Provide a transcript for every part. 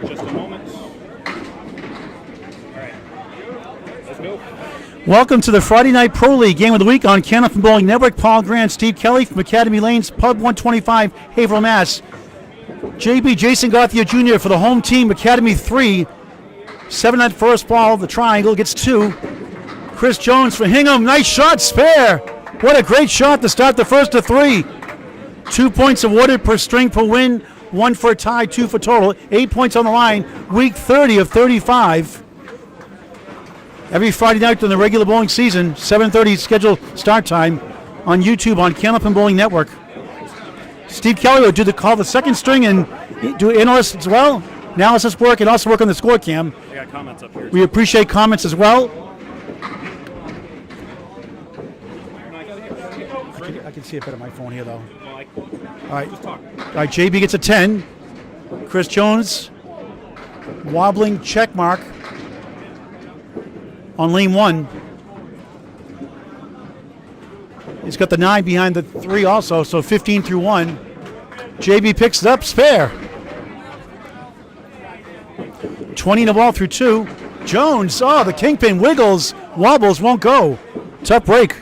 Just a moment. All right. Let's go. Welcome to the Friday Night Pro League Game of the Week on Kickoff and Bowling Network. Paul Grant, Steve Kelly from Academy Lanes, Pub 125, Haverhill, Mass. JB Jason Garcia Jr. for the home team, Academy 3. 7 at first ball, the triangle gets 2. Chris Jones for Hingham, nice shot, spare. What a great shot to start the first of 3. 2 points awarded per string per win, 1 for a tie, 2 for total. 8 points on the line, week 30 of 35. Every Friday night during the regular bowling season, 7:30 scheduled start time on YouTube on Kickoff and Bowling Network. Steve Kelly will do the call the second string and do analysis as well. Analysis work and also work on the score cam. I got comments up here. We appreciate comments as well. I can see it better on my phone here, though. All right, JB gets a 10. Chris Jones, wobbling check mark on lane 1. He's got the 9 behind the 3 also, so 15 through 1. JB picks it up, spare. 20 in the ball through 2. Jones, the kingpin wiggles, wobbles, won't go. Tough break.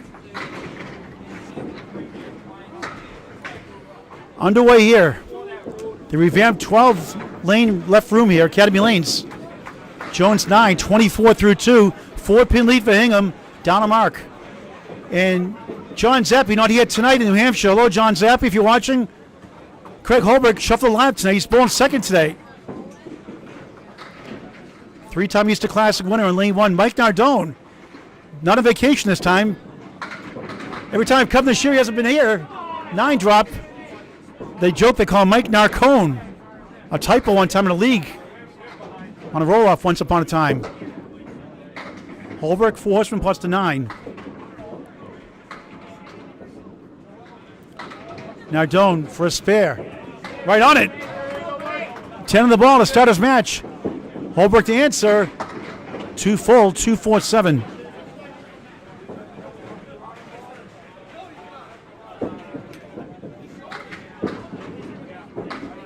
Underway here. The revamped 12-lane left room here, Academy Lanes. Jones 9, 24 through 2. 4-pin lead for Hingham, down a mark. And John Zappi not here tonight in New Hampshire. Hello, John Zappi, if you're watching. Craig Holbrook shuffled the lineup tonight. He's bowling second today. 3-time Easter Classic winner in lane 1, Mike Nardone. Not on vacation this time. Every time I've come this year, he hasn't been here. 9 drop. They joke they call him Mike Narcone. A typo one time in the league. On a roll-off once upon a time. Holbrook, 4 horsemen plus the 9. Nardone for a spare. Right on it. 10 on the ball to start his match. Holbrook to answer. 2 full, 2-4-7.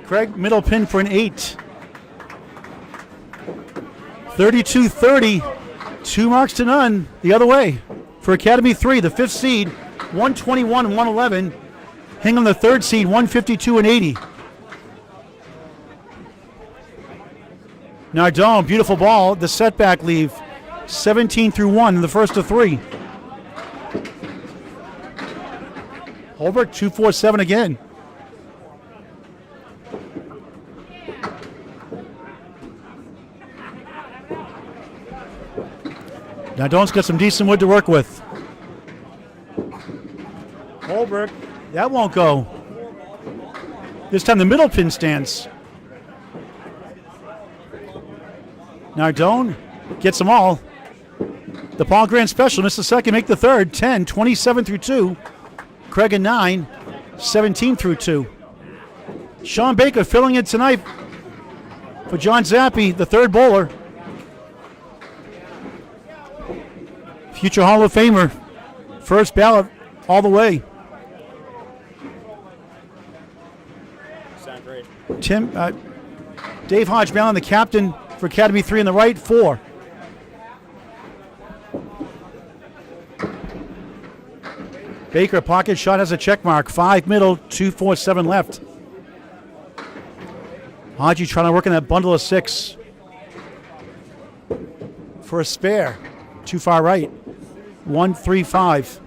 Craig, middle pin for an 8. 32-30. 2 marks to none the other way. For Academy 3, the 5th seed, 121 and 111. Hingham, the 3rd seed, 152 and 80. Nardone, beautiful ball. The setback leave, 17 through 1 in the first of 3. Holbrook, 2-4-7 again. Nardone's got some decent wood to work with. Holbrook, that won't go. This time the middle pin stands. Nardone gets them all. The Paul Grant special, missed the second, make the third. 10, 27 through 2. Craig a 9, 17 through 2. Sean Baker filling in tonight for John Zappi, the 3rd bowler. Future Hall of Famer. First ballot all the way. Sound great. Dave Hodge Ballin, the captain for Academy 3 on the right, 4. Baker, pocket shot has a check mark. 5 middle, 2-4-7 left. Hodgie trying to work in that bundle of 6. For a spare. Too far right. 1-3-5.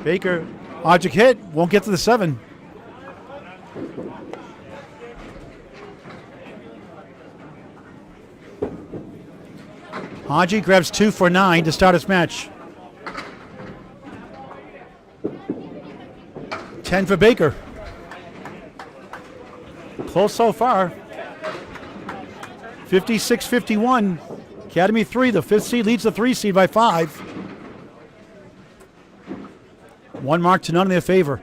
Baker, object hit, won't get to the 7. Haji grabs 2 for 9 to start his match. 10 for Baker. Close so far. 56-51. Academy 3, the 5th seed, leads the 3 seed by 5. 1 mark to none in their favor.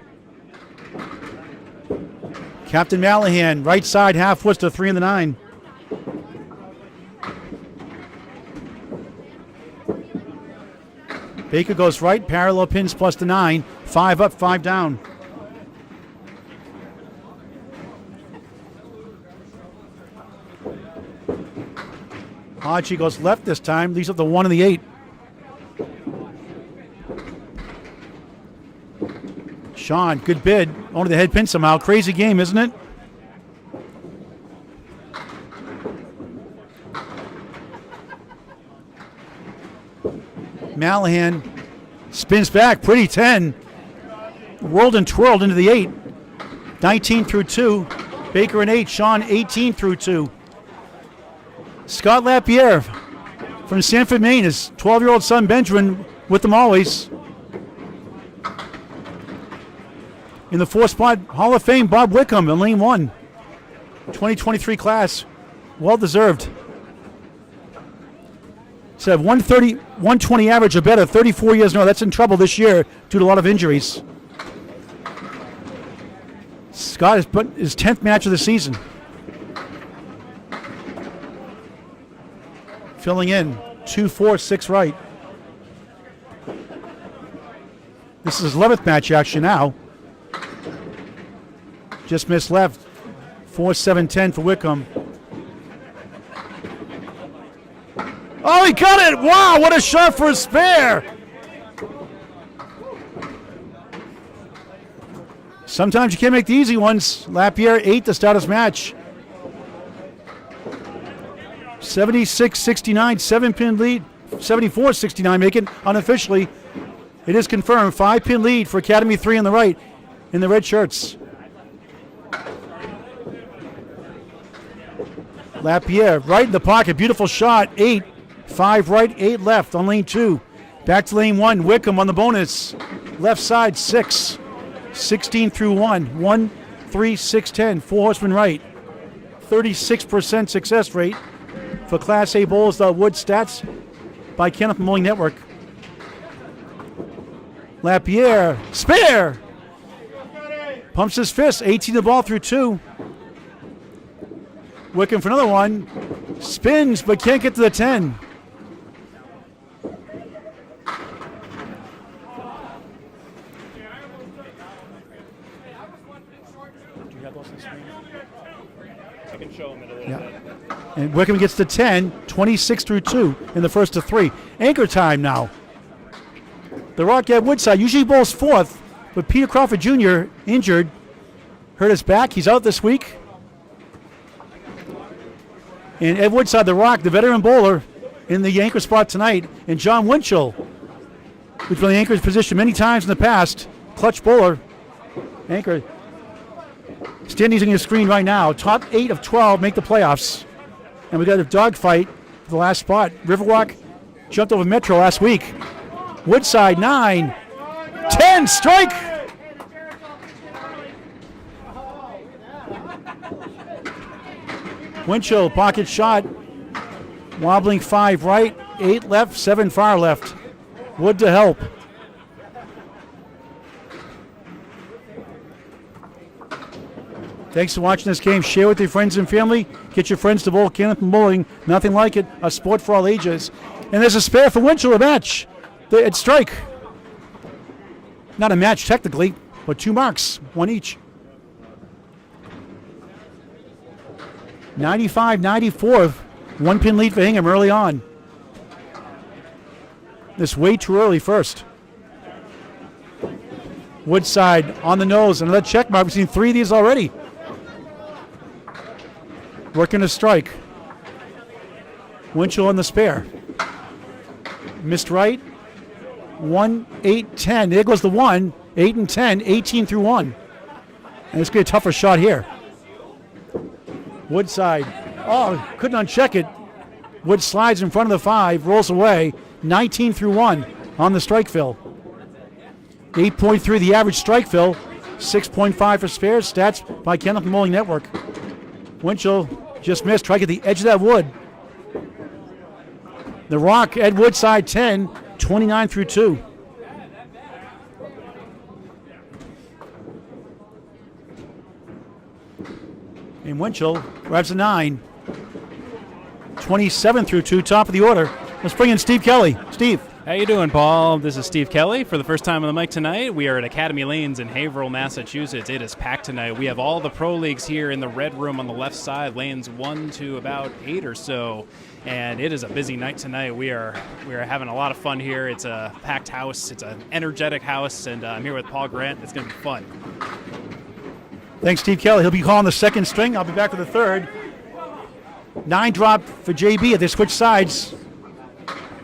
Captain Mallahan, right side, half Worcester, 3 in the 9. Baker goes right, parallel pins plus the 9. 5 up, 5 down. Haji goes left this time, leaves up the 1 and the 8. Sean, good bid. Only the head pin somehow. Crazy game, isn't it? Malahan spins back. Pretty 10. Whirled and twirled into the 8. 19 through 2. Baker and 8. Sean 18 through 2. Scott Lapierre from Sanford, Maine. His 12-year-old son Benjamin with them always. In the 4th spot, Hall of Fame Bob Wickham in lane 1. 2023 class. Well deserved. So 130, 120 average or better, 34 years. No, that's in trouble this year due to a lot of injuries. Scott has put his 10th match of the season. Filling in 2, 4, 6 right. This is his 11th match action now. Just missed left. 4, 7, 10 for Wickham. Oh, he got it! Wow, what a shot for a spare! Sometimes you can't make the easy ones. Lapierre 8 to start his match. 76-69, 7-pin lead. 74-69, make it unofficially. It is confirmed. 5-pin lead for Academy 3 on the right in the red shirts. Lapierre right in the pocket. Beautiful shot. 8. 5 right, 8 left on lane 2. Back to lane 1. Wickham on the bonus. Left side 6. 16 through 1. 1, 3, 6, 10. 4 horsemen right. 36% success rate for Class A bowls. The Wood stats by Kenneth Bowling Network. Lapierre, spare! Pumps his fist. 18 the ball through 2. Wickham for another one. Spins, but can't get to the 10. I can show him in a little bit. And Wickham gets to 10, 26 through 2 in the first of 3. Anchor time now. The Rock at Woodside usually bowls 4th, but Peter Crawford Jr. injured, hurt his back. He's out this week. And Ed Woodside, the Rock, the veteran bowler, in the anchor spot tonight. And John Winchell, who's been in the anchor's position many times in the past, clutch bowler, anchor. Standings on your screen right now. Top 8 of 12 make the playoffs. And we got a dogfight for the last spot. Riverwalk jumped over Metro last week. Woodside 9, 10, strike! Winchell, pocket shot. Wobbling 5 right, 8 left, 7 far left. Wood to help. Thanks for watching this game. Share with your friends and family. Get your friends to bowl Kenneth Bowling. Nothing like it. A sport for all ages. And there's a spare for Winchell, a match. It's strike. Not a match technically, but 2 marks, 1 each. 95-94, 1-pin lead for Hingham early on. This way too early first. Woodside on the nose, another check mark. We've seen 3 of these already. Working a strike. Winchell on the spare. Missed right. 1, 8, 10. There goes the 1. 8 and 10, 18 through 1. And it's going to be a tougher shot here. Woodside. Oh, couldn't uncheck it. Wood slides in front of the 5, rolls away. 19 through 1 on the strike fill. 8.3 the average strike fill. 6.5 for spares. Stats by Kenneth Bowling Network. Winchell just missed. Strike at the edge of that wood. The Rock, Ed Woodside 10, 29 through 2. And Winchell grabs a 9. 27 through 2, top of the order. Let's bring in Steve Kelly. Steve. How you doing, Paul? This is Steve Kelly. For the first time on the mic tonight, we are at Academy Lanes in Haverhill, Massachusetts. It is packed tonight. We have all the pro leagues here in the red room on the left side, lanes 1 to about 8 or so, and it is a busy night tonight. We are having a lot of fun here. It's a packed house. It's an energetic house, and I'm here with Paul Grant. It's going to be fun. Thanks, Steve Kelly. He'll be calling the second string. I'll be back with the third. 9 drop for JB. They switch sides.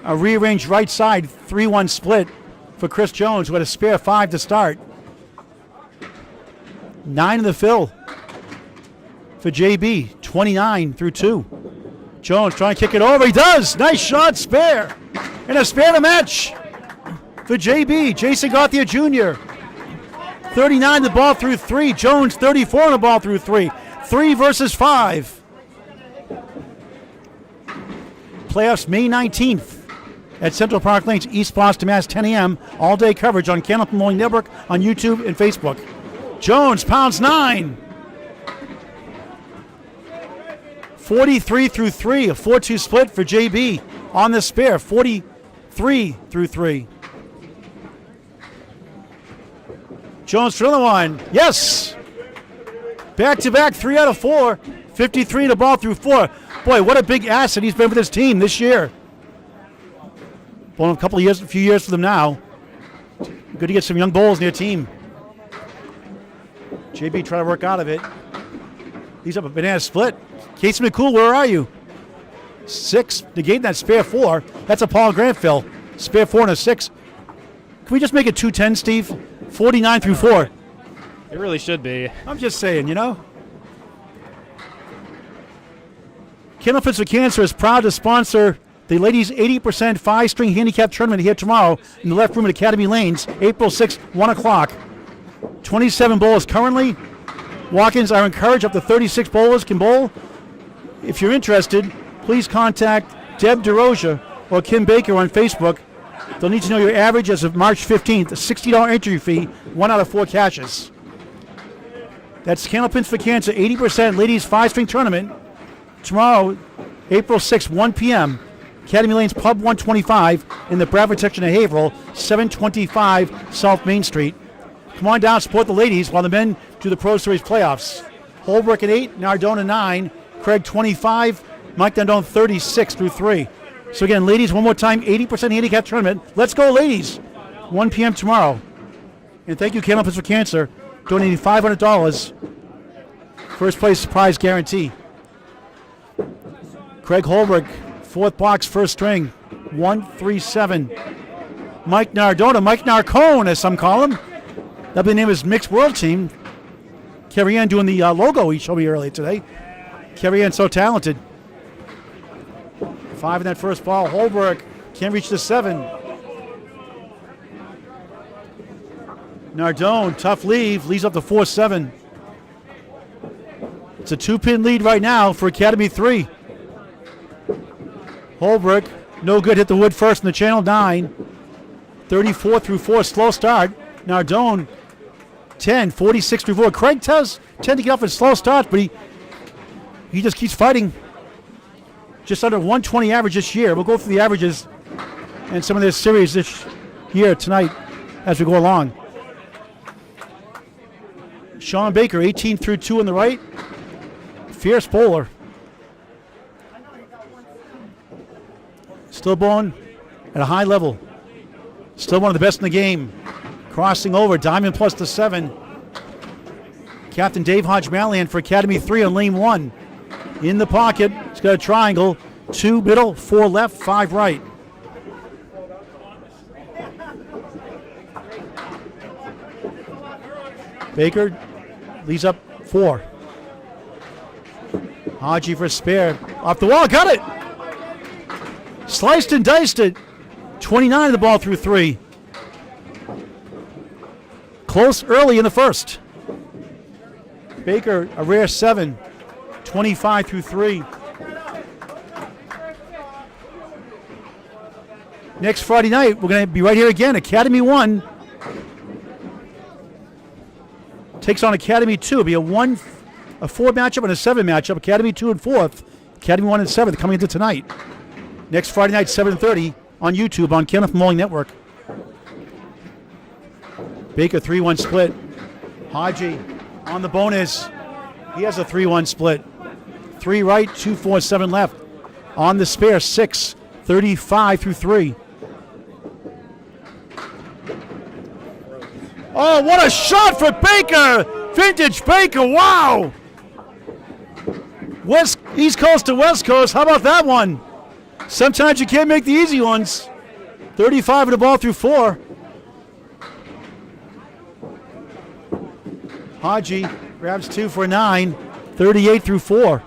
A rearranged right side, 3-1 split for Chris Jones, who had a spare 5 to start. 9 in the fill for JB, 29 through 2. Jones trying to kick it over. He does. Nice shot, spare. And a spare to match for JB, Jason Gauthier Jr. 39 the ball through 3. Jones 34 on the ball through 3. 3 versus 5. Playoffs May 19th. At Central Park Lanes, East Boston, Mass, 10 a.m. All-day coverage on Canal Moline Network on YouTube and Facebook. Jones pounds 9. 43 through 3, a 4-2 split for JB on the spare. 43 through 3. Jones for another one. Yes. Back-to-back, 3 out of 4. 53 the ball through 4. Boy, what a big asset he's been with his team this year. Well, a few years for them now. Good to get some young bowlers in their team. JB trying to work out of it. He's up a banana split. Casey McCool, where are you? 6, negating that spare 4. That's a Paul Grant fill. Spare 4 and a 6. Can we just make it 210, Steve? 49 through 4. It really should be. I'm just saying, you know. Kennel Fits for Cancer is proud to sponsor the ladies' 80% 5-string handicap tournament here tomorrow in the left room at Academy Lanes, April 6th, 1 o'clock. 27 bowlers currently. Walk-ins are encouraged. Up to 36 bowlers can bowl. If you're interested, please contact Deb DeRosia or Kim Baker on Facebook. They'll need to know your average as of March 15th. A $60 entry fee, 1 out of 4 catches. That's Candlepins for Cancer, 80% ladies 5-string tournament. Tomorrow, April 6th, 1 p.m., Academy Lanes Pub 125 in the Bradford section of Haverhill, 725 South Main Street. Come on down, support the ladies while the men do the Pro Series playoffs. Holbrook at 8, Nardone at 9, Craig 25, Mike Nardone 36 through 3. So again, ladies, one more time, 80% handicap tournament. Let's go, ladies. 1 p.m. tomorrow. And thank you, Candlepins for Cancer, donating $500. First place prize guarantee. Craig Holbrook, 4th box, first string, 137. Mike Nardone, Mike Narcone, as some call him. That'll be the name of his mixed world team. Kerry Ann doing the logo he showed me earlier today. Kerry Ann so talented. 5 in that first ball. Holbrook can't reach the 7. Nardone, tough leaves up to 4-7. It's a 2-pin lead right now for Academy 3. Holbrook, no good, hit the wood first in the channel 9. 34 through 4, slow start. Nardone, 10, 46 through 4. Craig tend to get off in slow starts, but he just keeps fighting. Just under 120 average this year. We'll go through the averages and some of their series this year tonight as we go along. Sean Baker, 18 through 2 on the right. Fierce bowler. Still bowling at a high level. Still one of the best in the game. Crossing over, diamond plus the 7. Captain Dave Hodge-Malian for Academy 3 on lane 1. In the pocket, he's got a triangle. 2 middle, 4 left, 5 right. Baker leads up 4. Haji for spare. Off the wall, got it! Sliced and diced it. 29 of the ball through 3. Close early in the first. Baker, a rare 7. 25 through 3. Next Friday night, we're going to be right here again. Academy 1 takes on Academy 2. It'll be a 4 matchup and a 7 matchup. Academy 2 and 4th. Academy 1 and 7th coming into tonight. Next Friday night, 7:30, on YouTube on Kenneth Bowling Network. Baker 3-1 split. Haji on the bonus. He has a 3-1 split. 3 right, 2-4-7 left. On the spare, 6, 35 through 3. Oh, what a shot for Baker! Vintage Baker, wow! East Coast to West Coast, how about that one? Sometimes you can't make the easy ones. 35 of the ball through 4. Haji grabs 2 for 9, 38 through 4.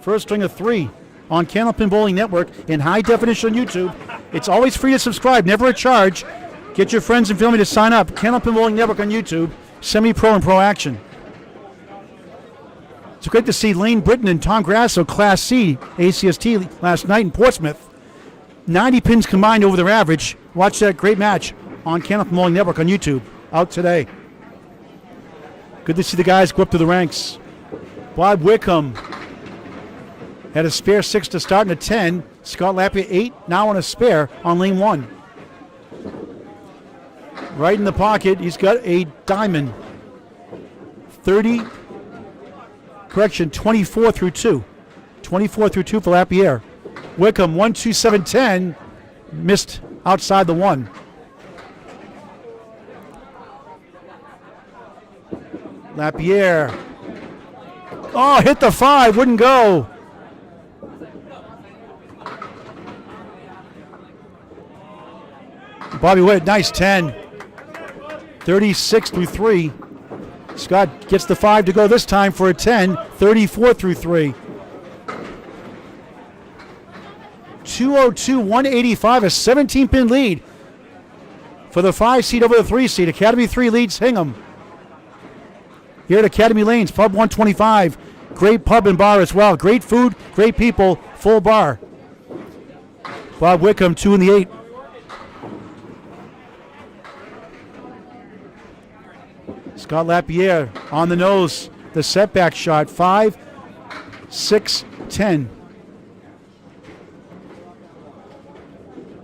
First string of 3 on Candlepin Bowling Network in high definition on YouTube. It's always free to subscribe, never a charge. Get your friends and family to sign up. Candlepin Bowling Network on YouTube, semi-pro and pro action. It's great to see Lane Britton and Tom Grasso, Class C, ACST last night in Portsmouth. 90 pins combined over their average. Watch that great match on Candlepin Bowling Network on YouTube, out today. Good to see the guys go up to the ranks. Bob Wickham had a spare 6 to start and a 10. Scott Lapia 8, now on a spare on lane 1. Right in the pocket, he's got a diamond. 24 through 2. 24 through 2 for Lapierre. Wickham, 1-2-7-10, missed outside the 1. Lapierre. Oh, hit the 5, wouldn't go. Bobby Witt, nice 10. 36 through 3. Scott gets the 5 to go this time for a 10. 34 through 3. 202, 185, a 17-pin lead for the 5 seed over the 3 seed. Academy 3 leads Hingham. Here at Academy Lanes, Pub 125. Great pub and bar as well. Great food, great people, full bar. Bob Wickham, 2 in the 8. Scott Lapierre on the nose. The setback shot, 5, 6, 10.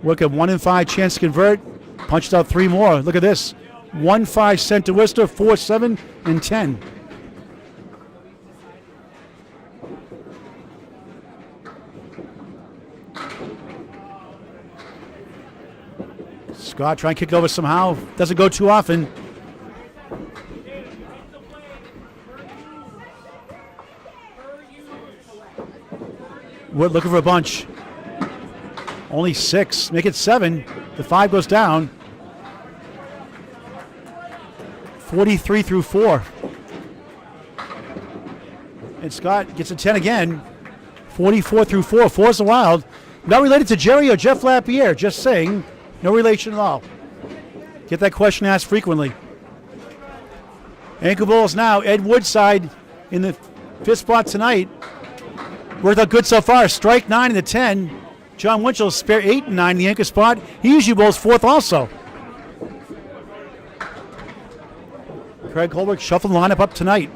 Wickham, 1 in 5, chance to convert. Punched out 3 more. Look at this. 1-5 sent to Worcester, 4-7, and 10. Scott trying to kick it over somehow. Doesn't go too often. Wood looking for a bunch. Only 6. Make it 7. The 5 goes down. 43 through 4. And Scott gets a 10 again. 44 through 4. 4's the wild. Not related to Jerry or Jeff Lapierre. Just saying. No relation at all. Get that question asked frequently. Ankle bowls now. Ed Woodside in the 5th spot tonight. Worked out good so far. Strike 9 in the 10. John Winchell spare 8 and 9 in the anchor spot. He usually bowls 4th also. Craig Holbrook shuffling the lineup up tonight.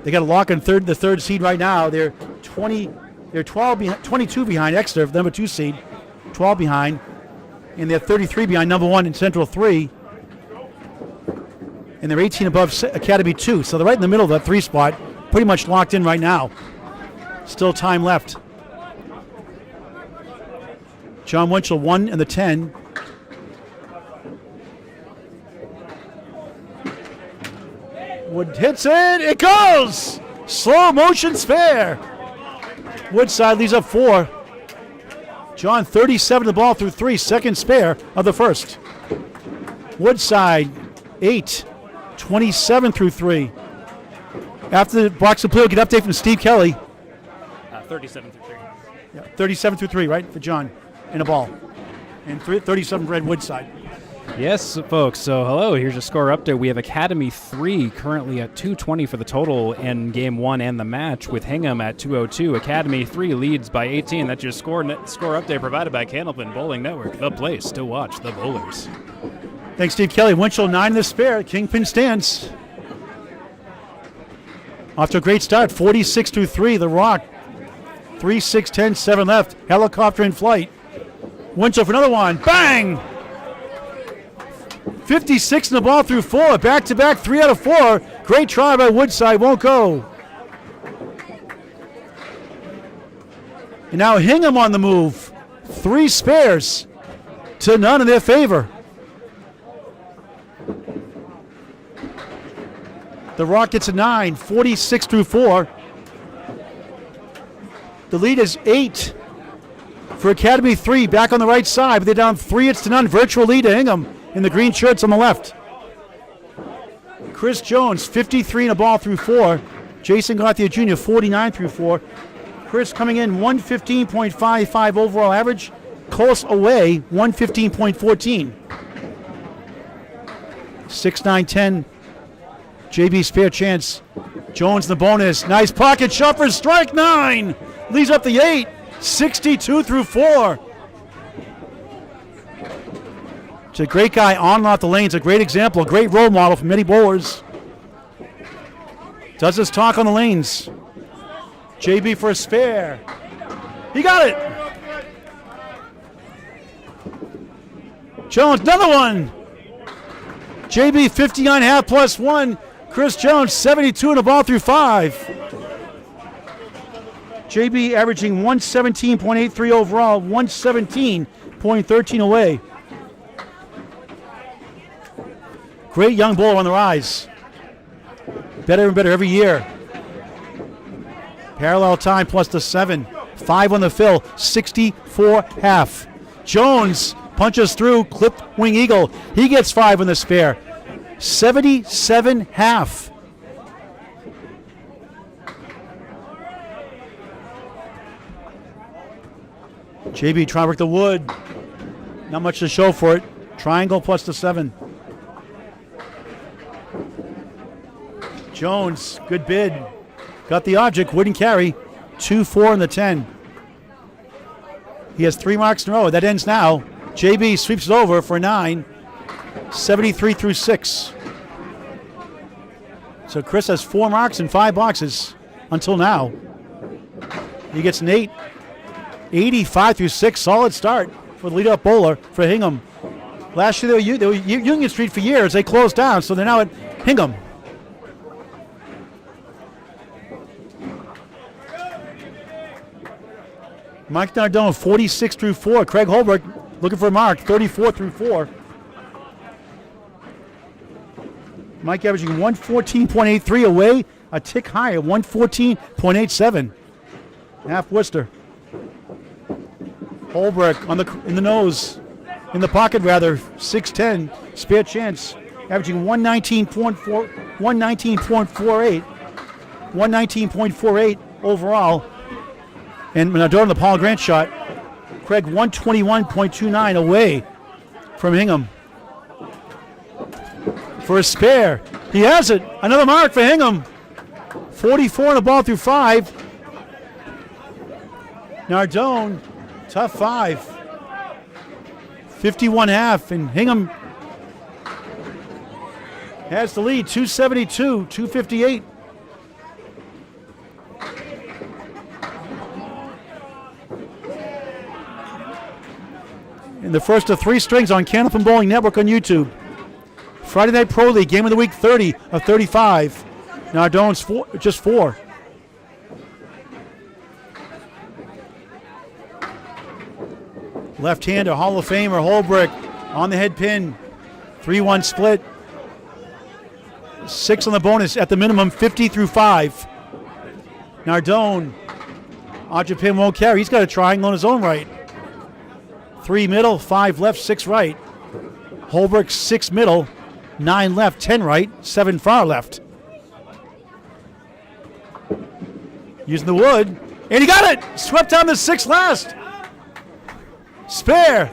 They got a lock on the 3rd seed right now. They're 22 behind Exeter, number 2 seed. 12 behind. And they're 33 behind number 1 in Central 3. And they're 18 above Academy 2. So they're right in the middle of that 3 spot. Pretty much locked in right now. Still time left. John Winchell 1 in the 10. Wood hits it. It goes! Slow motion spare. Woodside leaves up 4. John 37 the ball through 3. Second spare of the first. Woodside 8. 27 through 3. After the box of play, we'll get an update from Steve Kelly. 37 through 3. Yeah, 37 through 3, right, for John in a ball. And 37 for Red Woodside. Yes, folks. So, hello. Here's your score update. We have Academy 3 currently at 220 for the total in Game 1 and the match, with Hingham at 202. Academy 3 leads by 18. That's your score update provided by Candlepin Bowling Network, the place to watch the bowlers. Thanks, Steve Kelly. Winchell 9 in the spare. Kingpin stands. Off to a great start. 46 through 3. The Rock 3, 6, 10, 7 left. Helicopter in flight. Winchell for another one. Bang! 56 in the ball through 4. Back-to-back, 3 out of 4. Great try by Woodside. Won't go. And now Hingham on the move. 3 spares to none in their favor. The Rockets a 9, 46 through 4. The lead is 8 for Academy 3. Back on the right side, but they're down 3 hits to none. Virtual lead to Hingham in the green shirts on the left. Chris Jones, 53 in a ball through 4. Jason Gauthier Jr., 49 through 4. Chris coming in 115.55 overall average. Close away, 115.14. 6, 9, 10. JB spare chance. Jones in the bonus. Nice pocket shuffer. Strike 9. Leads up the 8. 62 through 4. It's a great guy on and off the lanes. A great example. A great role model for many bowlers. Does his talk on the lanes. JB for a spare. He got it. Jones, another one. JB 59.5 plus 1. Chris Jones 72 in the ball through 5. JB averaging 117.83 overall, 117.13 away. Great young bowler on the rise. Better and better every year. Parallel time plus the 7. 5 on the fill, 64.5. Jones punches through, clip wing eagle. He gets 5 on the spare. 77.5. JB trying to work the wood. Not much to show for it. Triangle plus the 7. Jones, good bid. Got the object, wouldn't carry. 2-4 in the 10. He has 3 marks in a row. That ends now. JB sweeps it over for 9. 73 through 6. So Chris has 4 marks in 5 boxes until now. He gets an 8. 85 through 6. Solid start for the lead-up bowler for Hingham. Last year they were Union Street for years. They closed down, so they're now at Hingham. Mike Nardone, 46 through 4. Craig Holbrook looking for a mark, 34 through 4. Mike averaging 114.83 away, a tick higher, 114.87. Half Worcester. Holbrook in the nose, in the pocket rather, 6'10", spare chance, averaging 119.48 overall. And Nardone on the Paul Grant shot. Craig 121.29 away from Hingham. For a spare. He has it. Another mark for Hingham. 44 on the ball through 5. Nardone, tough 5. 51.5. And Hingham has the lead. 272, 258. In the first of 3 strings on Candlepin Bowling Network on YouTube. Friday Night Pro League, game of the week 30 of 35. Nardone's just 4. Left-hander, Hall of Famer, Holbrook on the head pin. 3-1 split. 6 on the bonus at the minimum, 50 through 5. Nardone, object pin won't carry. He's got a triangle on his own right. 3 middle, 5 left, 6 right. Holbrook 6 middle, 9 left, 10 right, 7 far left. Using the wood, and he got it! Swept down the 6 last. Spare.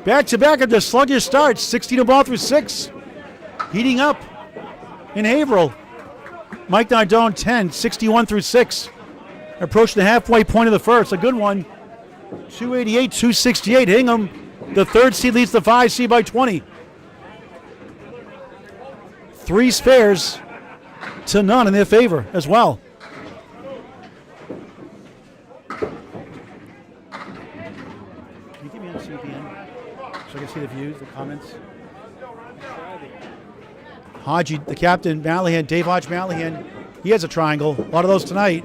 Back-to-back after sluggish start, 16 a ball through 6. Heating up in Haverhill. Mike Nardone 10, 61 through 6. Approaching the halfway point of the first, a good one. 288, 268. Hingham, the 3rd seed, leads the 5 seed by 20. 3 spares to none in their favor as well. reviews, the comments. Haji, the captain, Mallahan, Dave Hodge Mallahan, he has a triangle. A lot of those tonight.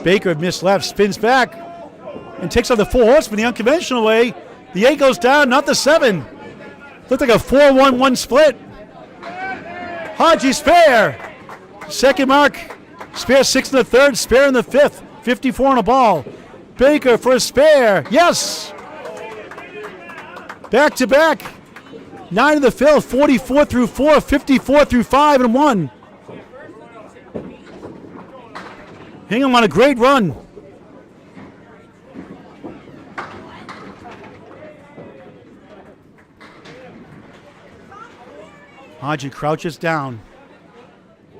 Baker missed left, spins back, and takes on the 4 horsemen the unconventional way. The 8 goes down, not the 7. Looked like a 4-1-1 split. Haji spare. Second mark. Spare 6 in the 3rd, spare in the 5th. 54 on a ball. Baker for a spare. Yes. Back to back. 9 in the fill. 44 through 4. 54 through 5 and 1. Hingham on a great run. Haji crouches down.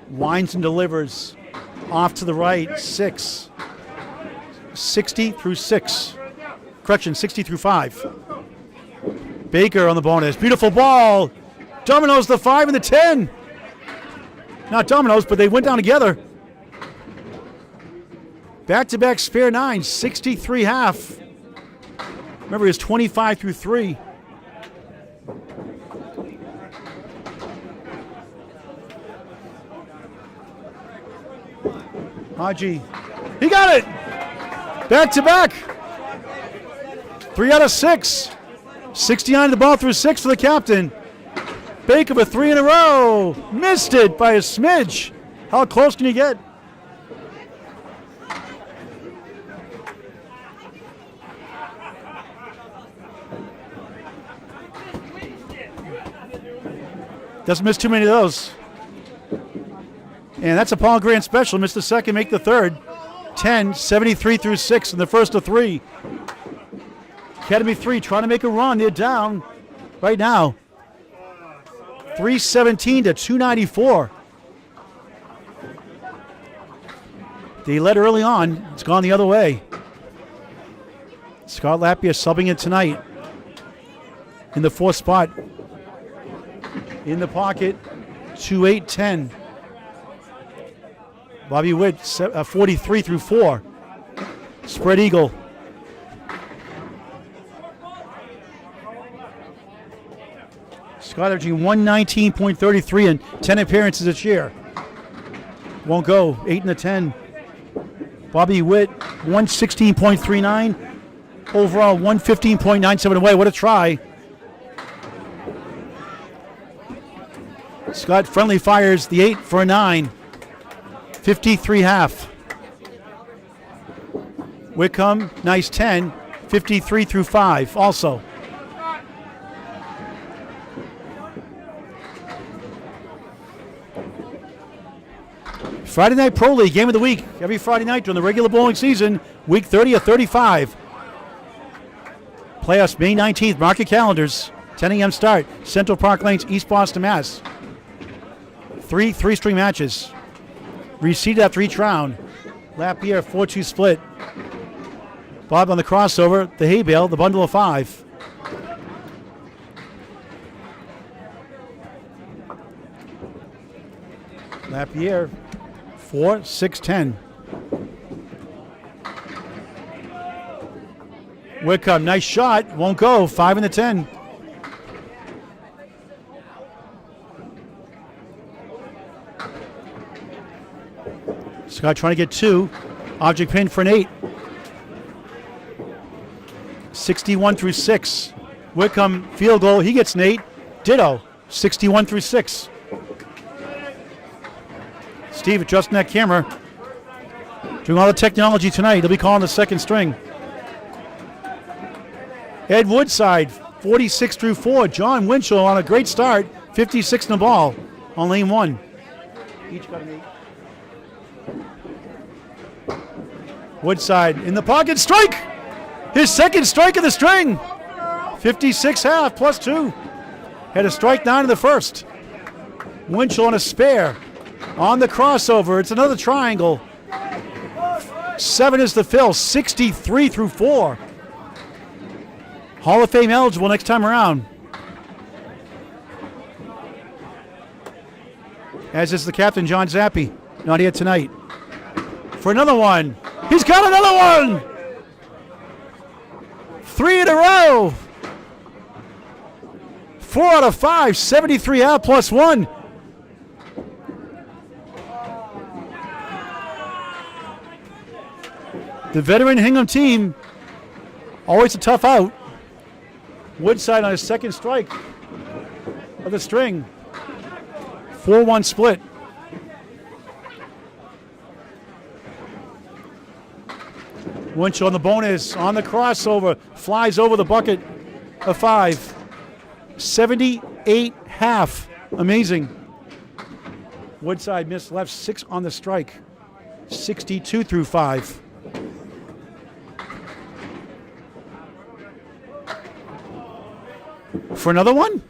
Winds and delivers. Off to the right. 6. 60 through 6. Correction, 60 through 5. Baker on the bonus. Beautiful ball. Dominoes the 5 and the 10. Not dominoes, but they went down together. Back-to-back spare 9. 63 half. Remember, he was 25 through 3. Haji. He got it! Back to back. 3 out of 6. 69 the ball through 6 for the captain. Baker with 3 in a row. Missed it by a smidge. How close can you get? Doesn't miss too many of those. And that's a Paul Grant special. Missed the second, make the third. 10, 73 through 6 in the first of 3. Academy 3 trying to make a run. They're down right now. 317 to 294. They led early on. It's gone the other way. Scott Lapierre subbing in tonight. In the 4th spot. In the pocket. 2-8-10. Bobby Witt, 43 through 4. Spread eagle. Scott averaging 119.33 and 10 appearances this year. Won't go. 8 and the 10. Bobby Witt, 116.39. Overall, 115.97 away. What a try. Scott friendly fires the 8 for a 9. 53 half. Wickham, nice 10. 53 through 5 also. Friday Night Pro League, game of the week. Every Friday night during the regular bowling season. Week 30 or 35. Playoffs May 19th. Mark your calendars. 10 a.m. start. Central Park Lanes, East Boston, Mass. 3 three-string matches. Reseeded after each round. Lapierre, 4-2 split. Bob on the crossover, the hay bale, the bundle of 5. Lapierre, 4, 6, 10. Wickham, nice shot, won't go, 5 in the 10. Scott trying to get 2. Object pin for an 8. 61 through 6. Wickham field goal. He gets an 8. Ditto. 61 through 6. Steve adjusting that camera. Doing all the technology tonight. He'll be calling the second string. Ed Woodside, 46 through 4. John Winchell on a great start. 56 in the ball on lane 1. Each got an 8. Woodside in the pocket, strike! His second strike of the string. 56 half plus 2. Had a strike 9 in the first. Winchell on a spare. On the crossover, it's another triangle. 7 is the fill, 63 through 4. Hall of Fame eligible next time around. As is the captain, John Zappi. Not here tonight. For another one. He's got another one! 3 in a row! 4 out of 5, 73 out plus 1. The veteran Hingham team, always a tough out. Woodside on his second strike of the string. 4-1 split. Winchell on the bonus, on the crossover, flies over the bucket of 5. 78 half. Amazing. Woodside missed left 6 on the strike. 62 through 5. For another one?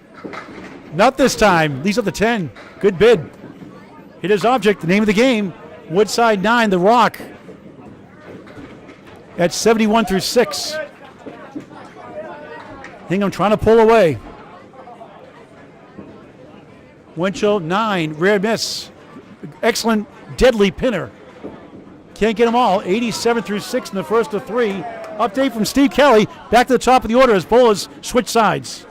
Not this time. Leaves up the 10. Good bid. Hit his object, the name of the game. Woodside 9, The Rock. At 71 through 6. Hingham trying to pull away. Winchell 9, rare miss. Excellent, deadly pinner. Can't get them all. 87 through 6 in the first of 3. Update from Steve Kelly. Back to the top of the order as bowlers switch sides.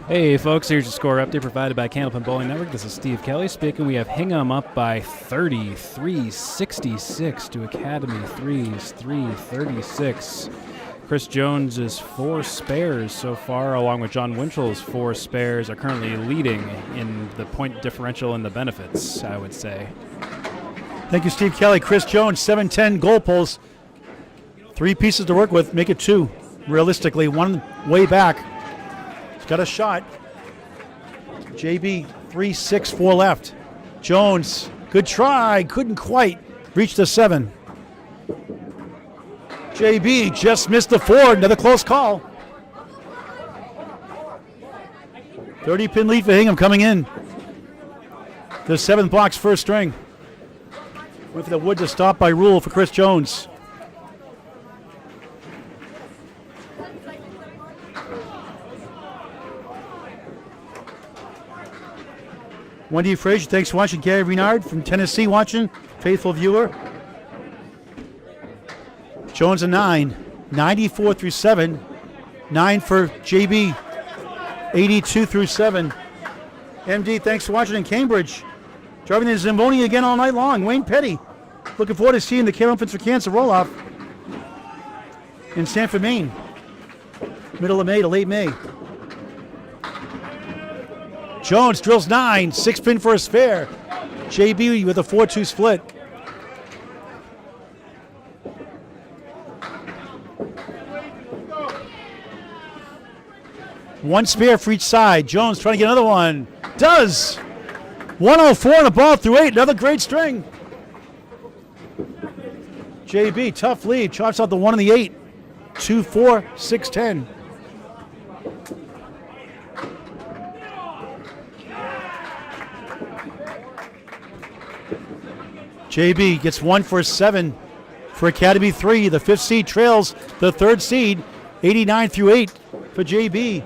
Hey folks, here's your score update provided by Candlepin Bowling Network. This is Steve Kelly speaking. We have Hingham up by 33-66 to Academy 3's 336. Chris Jones's 4 spares so far, along with John Winchell's 4 spares, are currently leading in the point differential and the benefits, I would say. Thank you, Steve Kelly. Chris Jones, 7-10 goal pulls. 3 pieces to work with, make it 2. Realistically, 1 way back. Got a shot. JB 3-6, 4 left. Jones, good try, couldn't quite reach the 7. JB just missed the 4, another close call. 30-pin lead for Hingham coming in. The 7th box, first string. Went for the wood to stop by rule for Chris Jones. Wendy Frazier, thanks for watching. Gary Renard from Tennessee watching, faithful viewer. Jones a 9, 94 through 7. 9 for JB, 82 through 7. MD, thanks for watching in Cambridge. Driving the Zamboni again all night long. Wayne Petty, looking forward to seeing the Care Infants for Cancer roll-off in Sanford, Maine. Middle of May to late May. Jones drills 9, 6-pin for a spare. JB with a 4-2 split. One spare for each side. Jones trying to get another one. Does. 104 and a ball through 8. Another great string. JB, tough lead. Chops out the 1 and the 8. 2-4, 6-10. JB gets 1 for 7 for Academy 3. The 5th seed trails the 3rd seed, 89 through 8 for JB.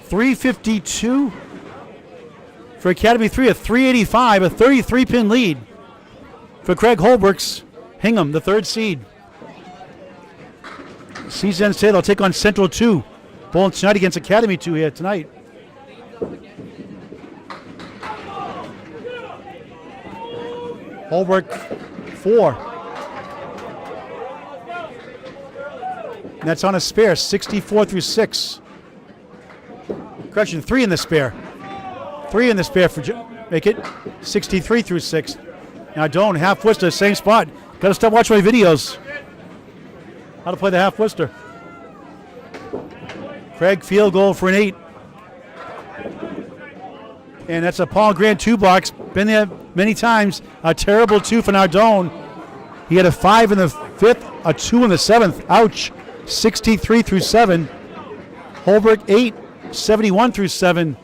352 for Academy 3, a 385, a 33-pin lead for Craig Holbrook's Hingham, the 3rd seed. Season ends today, they'll take on Central 2. Bowling tonight against Academy 2 here tonight. Holbrook 4. And that's on a spare, 64 through 6. Correction, 3 in the spare. 3 in the spare for make it 63 through 6. Now Doan, half Worcester, same spot. Got to stop watching my videos. How to play the half Worcester. Craig field goal for an 8. And that's a Paul Grant 2 box. Been there many times. A terrible 2 for Nardone. He had a 5 in the 5th, a 2 in the 7th. Ouch. 63 through 7. Holbrook 8, 71 through 7.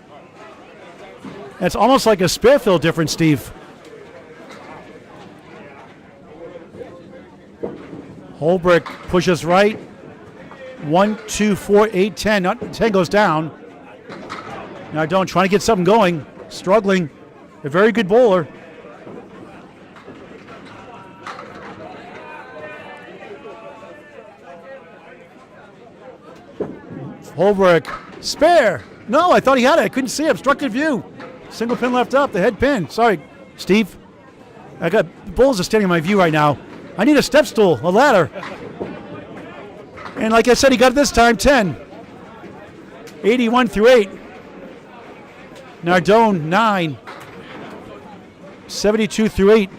That's almost like a spare fill difference, Steve. Holbrook pushes right. 1, 2, 4, 8, 10. 10 goes down. Nardone trying to get something going. Struggling. A very good bowler. Holbrook, spare. No, I thought he had it. I couldn't see it. Obstructed view. Single pin left up, the head pin. Sorry, Steve. The Bulls are standing in my view right now. I need a step stool, a ladder. And like I said, he got it this time, 10. 81 through 8. Nardone, 9. 72 through 8.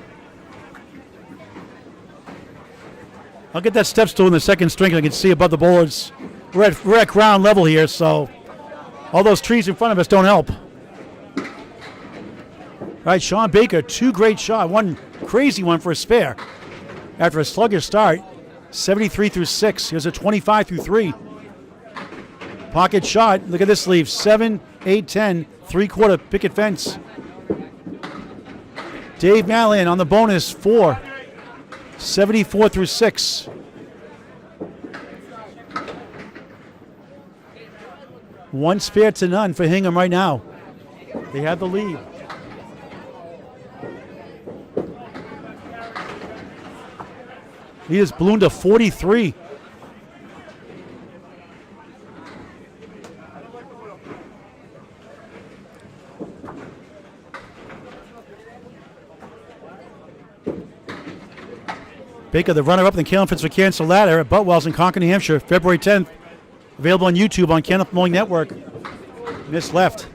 I'll get that step stool in the second string. I can see above the boards. We're at ground level here, so all those trees in front of us don't help. All right, Sean Baker, 2 great shots. One crazy one for a spare. After a sluggish start, 73 through 6. Here's a 25 through 3. Pocket shot. Look at this leave. 7, 8, 10. 3/4 picket fence. Dave Mallon on the bonus, 4. 74 through 6. One spare to none for Hingham right now. They have the lead. He has ballooned to 43. Baker, the runner-up in the Candlepin for Cancer Ladder at Butwell's in Concord, New Hampshire, February 10th. Available on YouTube on Candlepin Bowling Network. Miss left.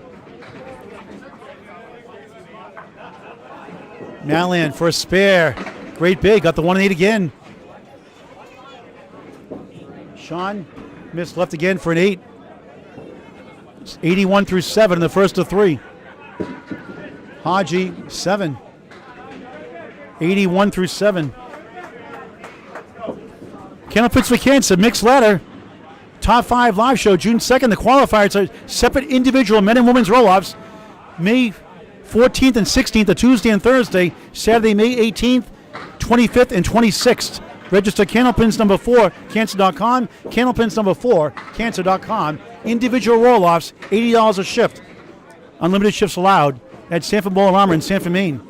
Malland for a spare. Great big, got the 1 and 8 again. Sean missed left again for an 8. It's 81 through 7 in the first of 3. Haji, 7. 81 through 7. Candlepins for Cancer, mixed ladder. Top 5 live show, June 2nd. The qualifiers are separate individual men and women's roll-offs. May 14th and 16th, a Tuesday and Thursday. Saturday, May 18th, 25th, and 26th. Register Candlepins number 4, cancer.com. Candlepins number 4, cancer.com. Individual roll-offs, $80 a shift. Unlimited shifts allowed at Sanford Bowl and Armor in Sanford, Maine.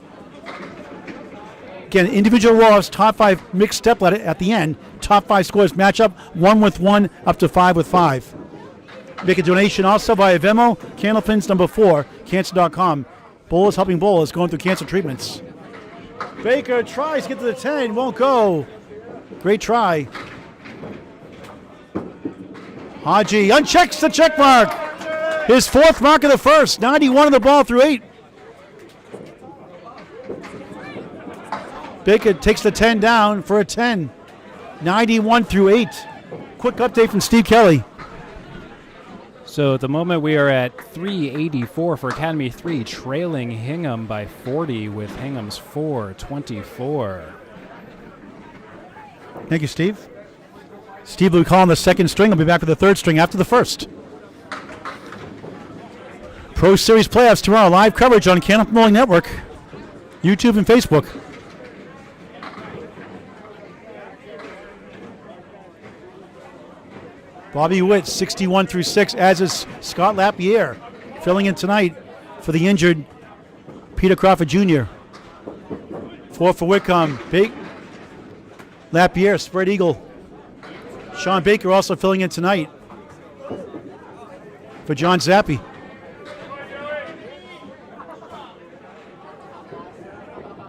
Again, individual roll-offs, top 5 mixed step ladder at the end. Top 5 scores match up 1 with 1 up to 5 with 5. Make a donation also via Venmo. Candlepins number 4, cancer.com. Bowlers helping bowlers going through cancer treatments. Baker tries to get to the 10, won't go. Great try. Haji unchecks the check mark. His 4th mark of the first. 91 on the ball through 8. Baker takes the 10 down for a 10. 91 through 8. Quick update from Steve Kelly. So at the moment we are at 384 for Academy 3, trailing Hingham by 40 with Hingham's 424. Thank you, Steve. Steve will be calling the second string. He'll be back for the third string after the first. Pro Series playoffs tomorrow. Live coverage on Candlepin Bowling Network, YouTube and Facebook. Bobby Witt, 61 through 6, as is Scott Lapierre, filling in tonight for the injured Peter Crawford Jr. 4 for Whitcomb. Lapierre, spread eagle. Sean Baker also filling in tonight for John Zappi.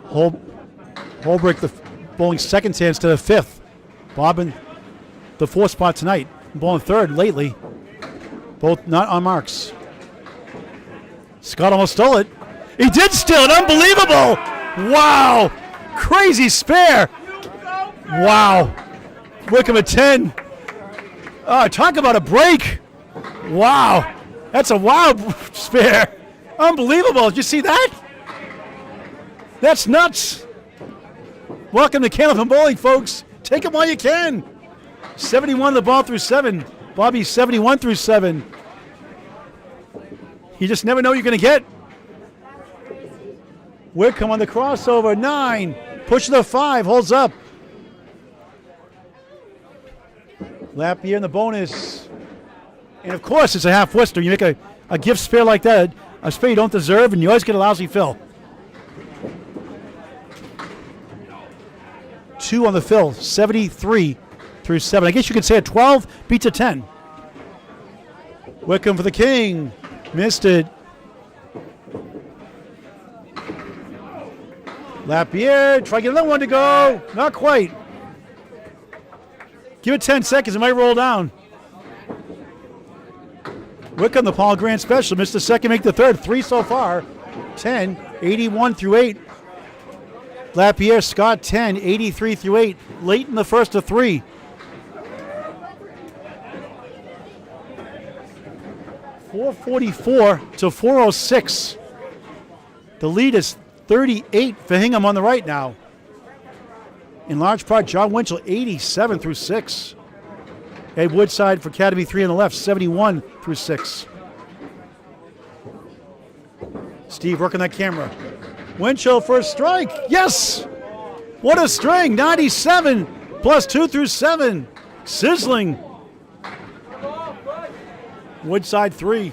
Holbrook, the bowling second to instead of 5th. Bobbin, the 4th spot tonight. Bowling 3rd lately. Both not on marks. Scott almost stole it. He did steal it. Unbelievable. Wow. Crazy spare. Wow. Wickham at 10. Talk about a break. Wow. That's a wild spare. Unbelievable. Did you see that? That's nuts. Welcome to Candlepin Bowling, folks. Take it while you can. 71 the ball through 7. Bobby 71 through 7. You just never know what you're going to get. Wickham on the crossover. 9. Push the 5. Holds up. Lapierre in the bonus. And of course, it's a half Worcester. You make a gift spare like that, a spare you don't deserve, and you always get a lousy fill. 2 on the fill. 73 through 7. I guess you could say a 12 beats a 10. Wickham for the king. Missed it. Lapierre, try to get another one to go. Not quite. Give it 10 seconds, it might roll down. Wickham, the Paul Grant special, missed the second, make the third. 3 so far. 10, 81 through 8. Lapierre, Scott, 10, 83 through 8. Late in the first to 3. .444 to 406. The lead is 38 for Hingham on the right now. In large part, John Winchell, 87 through 6. Ed Woodside for Academy 3 on the left, 71 through 6. Steve working that camera. Winchell for a strike. Yes! What a string. 97 plus 2 through 7. Sizzling. Woodside 3.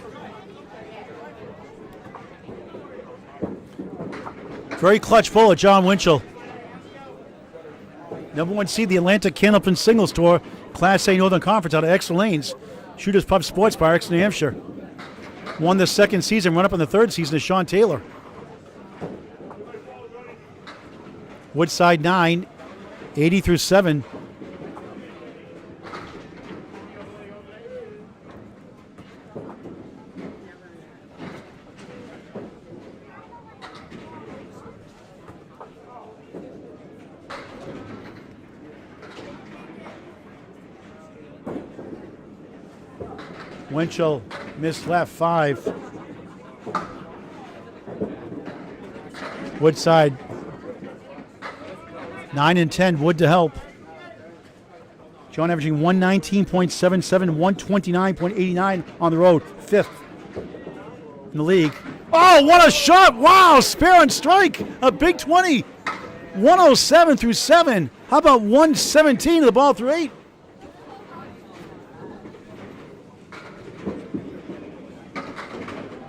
Very clutch bullet, John Winchell. Number 1 seed, the Atlanta Candlepin Singles Tour, Class A Northern Conference out of Exeter Lanes. Shooters Pub Sports Bar, Exeter, New Hampshire. Won the second season, run up in the third season is Sean Taylor. Woodside 9, 80 through 7. Winchell missed left 5. Woodside 9 and 10. Wood to help. John averaging 119.77, 129.89 on the road. 5th in the league. Oh, what a shot! Wow, spare and strike. A big 20. 107 through 7. How about 117 of the ball through 8?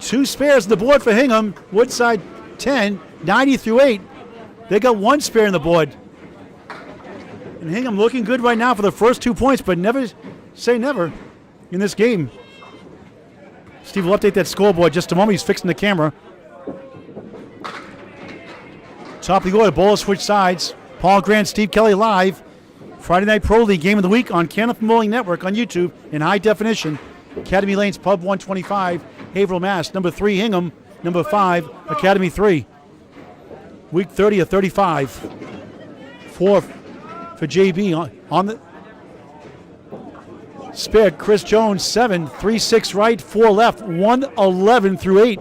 Two spares on the board for Hingham. Woodside 10, 90 through 8. They got 1 spare on the board. And Hingham looking good right now for the first 2 points, but never say never in this game. Steve will update that scoreboard just a moment. He's fixing the camera. Top of the order, Bowler switch sides. Paul Grant, Steve Kelly live. Friday Night Pro League Game of the Week on Candlepin Bowling Network on YouTube in high definition. Academy Lanes Pub 125, Haverhill, Mass. Number 3, Hingham. Number 5, Academy 3. Week 30 of 35. 4 for JB on the spare. Chris Jones, 7, 3-6 right, 4 left, 111 through 8.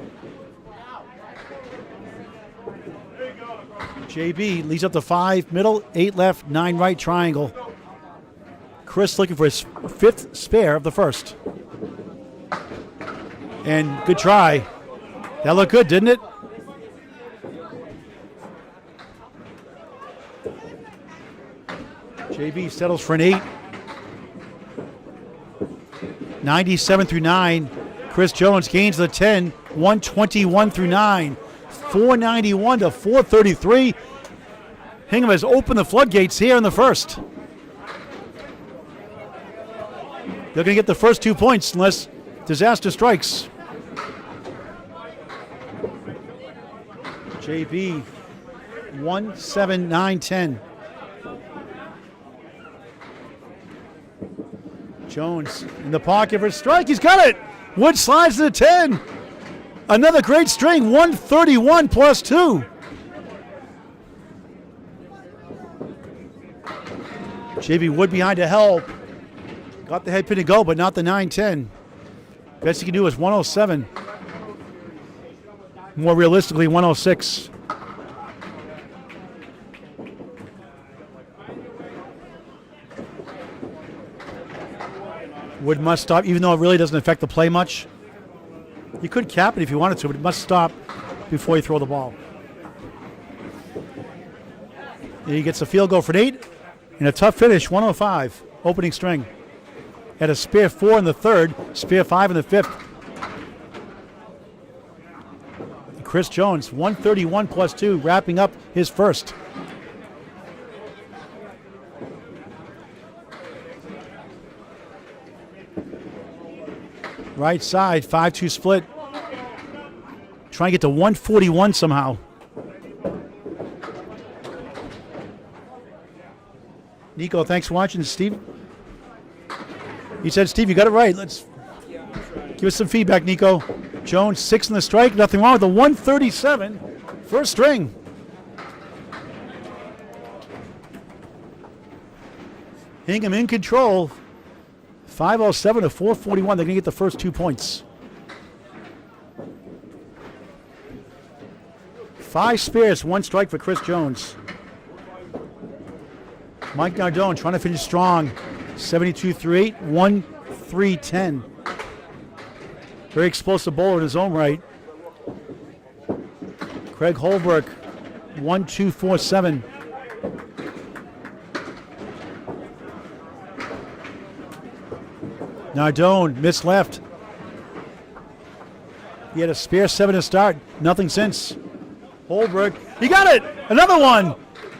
JB leads up to 5 middle, 8 left, 9 right triangle. Chris looking for his 5th spare of the first. And good try. That looked good, didn't it? JB settles for an 8. 97 through 9. Chris Jones gains the 10. 121 through 9. 491 to 433. Hingham has opened the floodgates here in the first. They're going to get the first 2 points unless disaster strikes. JB 1-7-9-10. Jones in the pocket for a strike. He's got it. Wood slides to the 10. Another great string. 131 plus 2. JB Wood behind to help. Got the head pin to go, but not the 9-10. Best he can do is 107. More realistically, 106. Wood must stop, even though it really doesn't affect the play much. You could cap it if you wanted to, but it must stop before you throw the ball. He gets a field goal for an 8 and a tough finish, 105, opening string. Had a spare 4 in the third, spare 5 in the 5th. Chris Jones, 131 plus 2, wrapping up his first. Right side, 5-2 split. Trying to get to 141 somehow. Nico, thanks for watching. Steve? He said, Steve, you got it right. Let's give us some feedback, Nico. Jones, 6 in the strike. Nothing wrong with the 137. First string. Hingham in control. 5:07 to 4:41. They're going to get the first 2 points. 5 spares, 1 strike for Chris Jones. Mike Nardone trying to finish strong. 72-8, 1-3-10. Very explosive bowler in his own right. Craig Holbrook, 1-2-4-7. Nardone missed left. He had a spare 7 to start. Nothing since. Holbrook, he got it! Another one!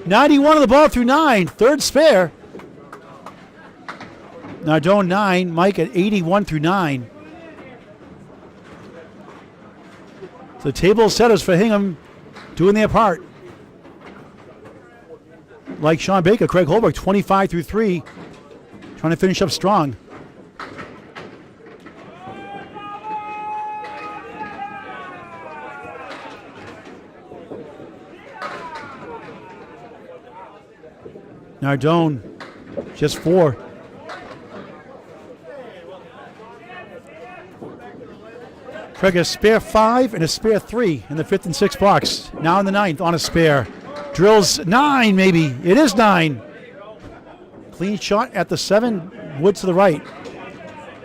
91 on the ball through 9. Third spare. Nardone 9. Mike at 81 through 9. So the table setters for Hingham doing their part. Like Sean Baker, Craig Holbrook 25 through 3. Trying to finish up strong. Nardone, just 4. Craig a spare 5 and a spare 3 in the 5th and 6th box. Now in the 9th on a spare. Drills 9 maybe. It is 9. Clean shot at the 7. Wood to the right.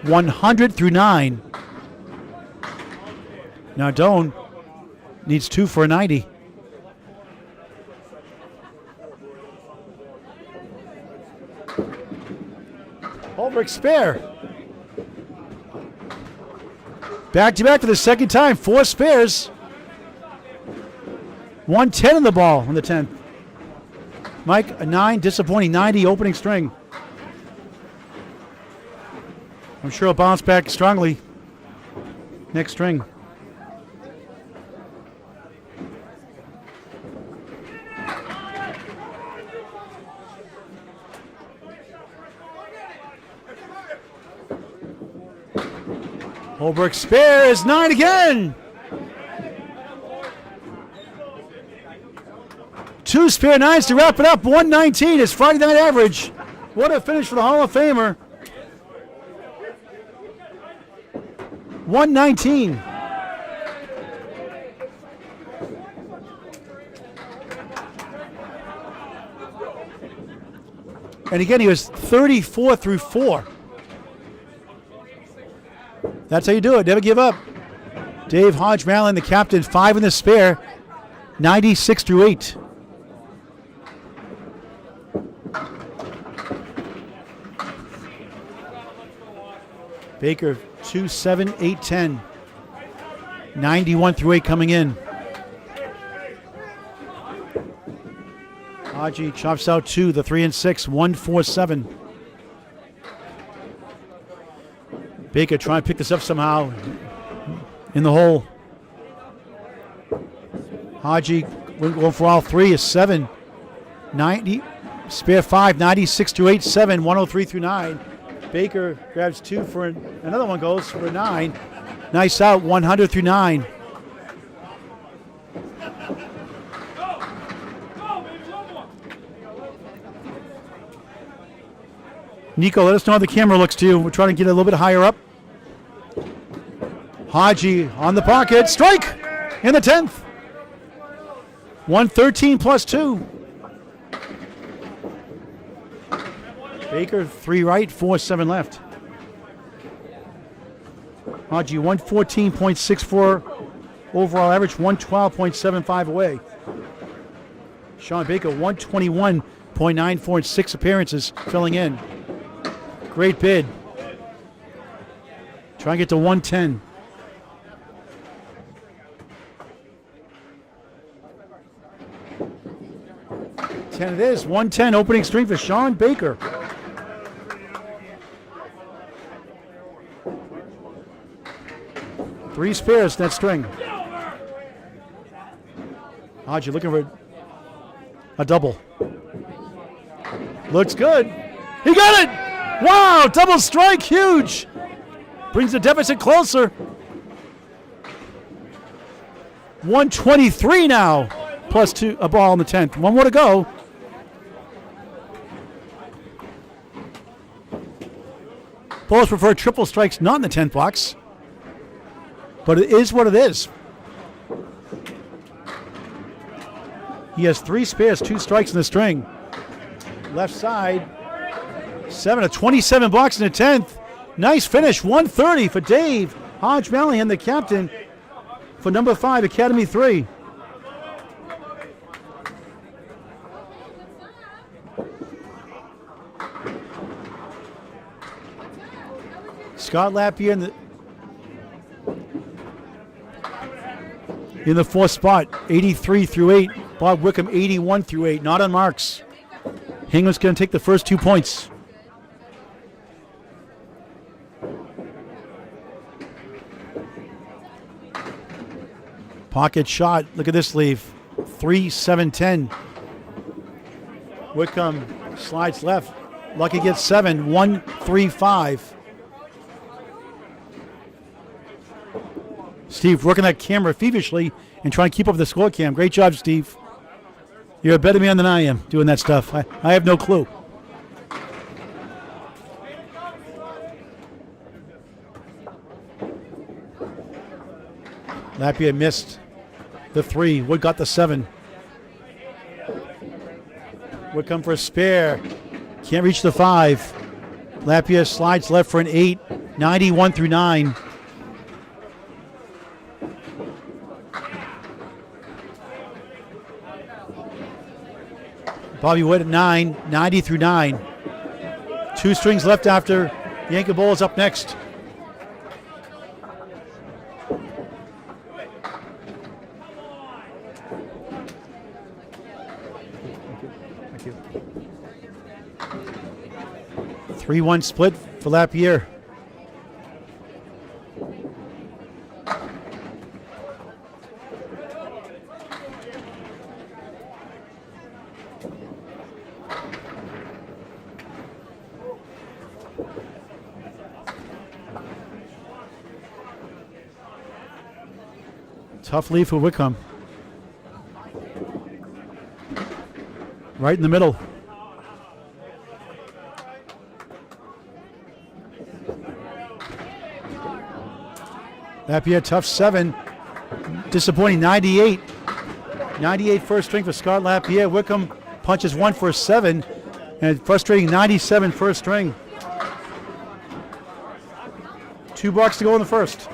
100 through 9. Nardone needs 2 for a 90. Holbrook spare. Back to back for the second time. 4 spares. 110 in the ball in the 10th. Mike, a 9, disappointing 90 opening string. I'm sure he'll bounce back strongly next string. Holbrook spares 9 again. 2 spare 9s to wrap it up. 119 is Friday night average. What a finish for the Hall of Famer. 119. And again, he was 34 through 4. That's how you do it. Never give up. Dave Hodge Malin, the captain, 5 in the spare. 96 through 8. Baker 2, 7, 8, 10. 91 through 8 coming in. Haji chops out 2, the 3 and 6, 1, 4, 7. Baker trying to pick this up somehow in the hole. Haji going for all 3 is 7. 90, spare 5, 96 through 8, 7, 103 through 9. Baker grabs 2 for another one, goes for 9. Nice out, 100 through 9. Nico, let us know how the camera looks to you. We're trying to get a little bit higher up. Haji on the pocket. Strike in the 10th. 113 plus 2. Baker 3 right, 4, 7 left. Haji 114.64 overall average, 112.75 away. Sean Baker 121.94 in 6 appearances, filling in. Great bid. Try and get to 110. It is 110 opening string for Sean Baker. 3 spares that string. Hodge, you're looking for a double. Looks good. He got it! Wow, double strike, huge. Brings the deficit closer. 123 now, plus 2, a ball in the 10th. 1 more to go. Bowlers prefer triple strikes, not in the 10th box. But it is what it is. He has 3 spares, 2 strikes in the string. Left side, 7 of 27 box in the 10th. Nice finish, 130 for Dave Hodge Mallihan, the captain for number 5, Academy 3. Scott Lapierre in the 4th spot, 83 through 8. Bob Wickham, 81 through 8. Not on marks. Hingham's going to take the first 2 points. Pocket shot. Look at this leave. 3-7-10. Wickham slides left. Lucky gets 7. 1-3-5. Steve working that camera feverishly and trying to keep up the score cam. Great job, Steve. You're a better man than I am doing that stuff. I have no clue. Lapierre missed the 3. Wood got the 7. Wood come for a spare. Can't reach the 5. Lapierre slides left for an 8. 91 through 9. Bobby Wood at 9, 90 through 9. 2 strings left after Yankee Bowl is up next. Thank you. 3-1 split for Lapierre. Tough lead for Wickham. Right in the middle. Lapierre, tough 7. Disappointing 98. 98 first string for Scott Lapierre. Wickham punches 1 for a 7. And frustrating 97 first string. 2 bucks to go in the first.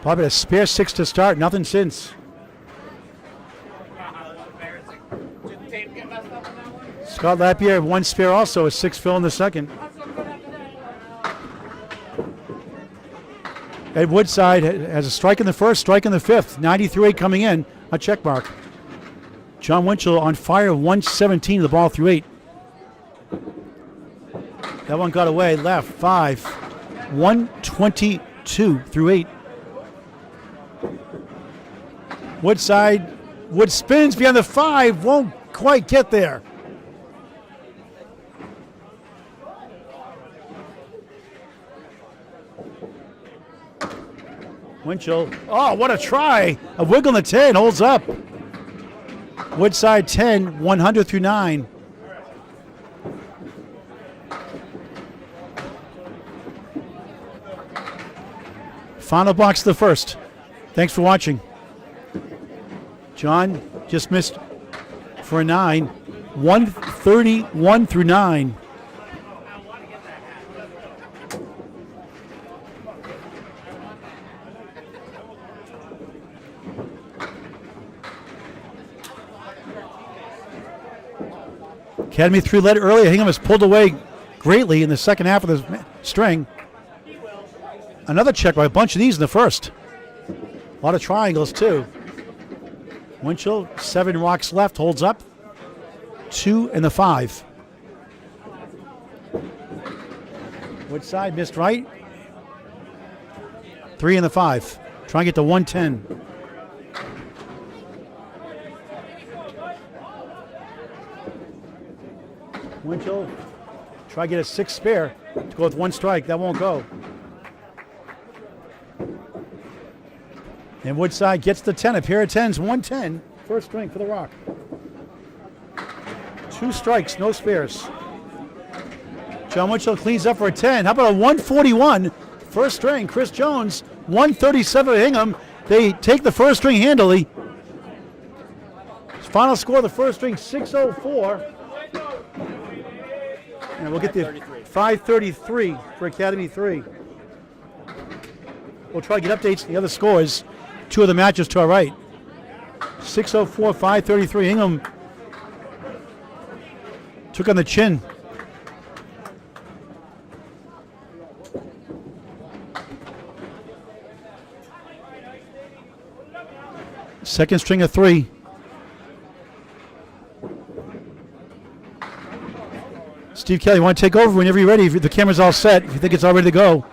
Probably a spare 6 to start, nothing since. Scott Lapierre, 1 spare also, a 6 fill in the second. Ed Woodside has a strike in the first, strike in the 5th. 93-8 coming in, a check mark. John Winchell on fire, 117 the ball through 8. That one got away, left, 5. 122 through 8. Woodside, Wood spins behind the 5, won't quite get there. Winchell, oh, what a try. A wiggle in the 10, holds up. Woodside 10, 100 through 9. Final box of the first. Thanks for watching. John just missed for a 9. 131 through 9. Academy 3 led earlier. Hingham has pulled away greatly in the second half of the string. Another check by a bunch of these in the first. A lot of triangles too. Winchell, 7 rocks left, holds up. 2 and the 5. Woodside missed right. 3 and the 5. Try and get to 110. Winchell, try to get a 6 spare to go with 1 strike. That won't go. And Woodside gets the 10. A pair of 10s, 110. First string for the Rock. 2 strikes, no spares. John Winchell cleans up for a 10. How about a 141? First string, Chris Jones. 137 Hingham. They take the first string handily. Final score of the first string, 604. And we'll get the 533 for Academy 3. We'll try to get updates on the other scores. 2 of the matches to our right. 604, 533. Hingham took on the chin. Second string of 3. Steve Kelly, you want to take over whenever you're ready. If the camera's all set, if you think it's all ready to go.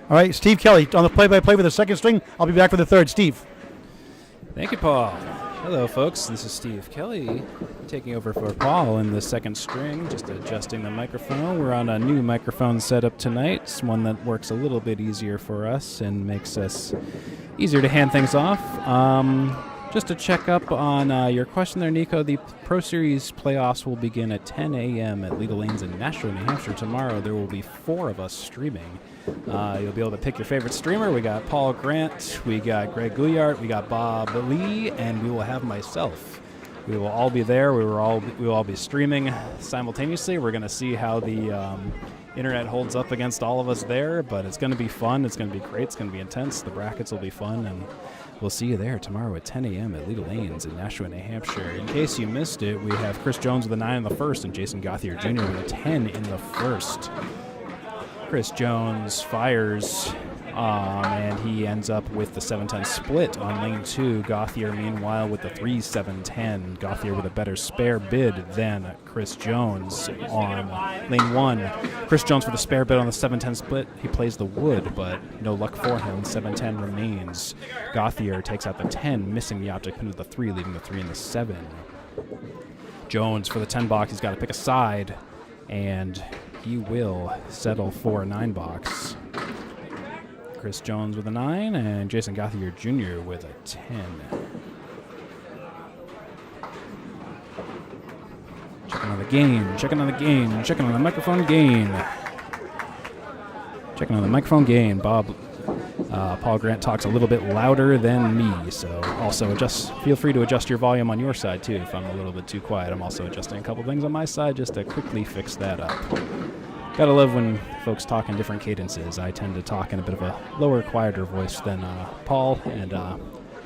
All right, Steve Kelly on the play-by-play with the second string. I'll be back for the third. Steve. Thank you, Paul. Hello, folks. This is Steve Kelly taking over for Paul in the second string, just adjusting the microphone. We're on a new microphone setup tonight. It's one that works a little bit easier for us and makes us easier to hand things off. Just to check up on your question there, Nico, the Pro Series playoffs will begin at 10 a.m. at Legal Lanes in Nashua, New Hampshire tomorrow. There will be 4 of us streaming. You'll be able to pick your favorite streamer. We got Paul Grant, we got Greg Gouillart, we got Bob Lee, and we will have myself. We will all be there. We will all be streaming simultaneously. We're going to see how the internet holds up against all of us there, but it's going to be fun. It's going to be great. It's going to be intense. The brackets will be fun, and we'll see you there tomorrow at 10 a.m. at Legal Lanes in Nashua, New Hampshire. In case you missed it, we have Chris Jones with a 9 in the first and Jason Gauthier Jr. with a 10 in the first. Chris Jones fires, and he ends up with the 7-10 split on lane 2. Gauthier, meanwhile, with the 3-7-10. Gauthier with a better spare bid than Chris Jones on lane 1. Chris Jones for the spare bid on the 7-10 split. He plays the wood, but no luck for him. 7-10 remains. Gauthier takes out the 10, missing the object pin with the 3, leaving the 3 and the 7. Jones for the 10 box. He's got to pick a side, and he will settle for a 9 box. Chris Jones with a 9 and Jason Gauthier Jr. with a 10. Checking on the game, checking on the game, checking on the microphone gain. Checking on the microphone gain. Paul Grant talks a little bit louder than me, so also feel free to adjust your volume on your side too if I'm a little bit too quiet. I'm also adjusting a couple things on my side just to quickly fix that up. Gotta love when folks talk in different cadences. I tend to talk in a bit of a lower, quieter voice than Paul, and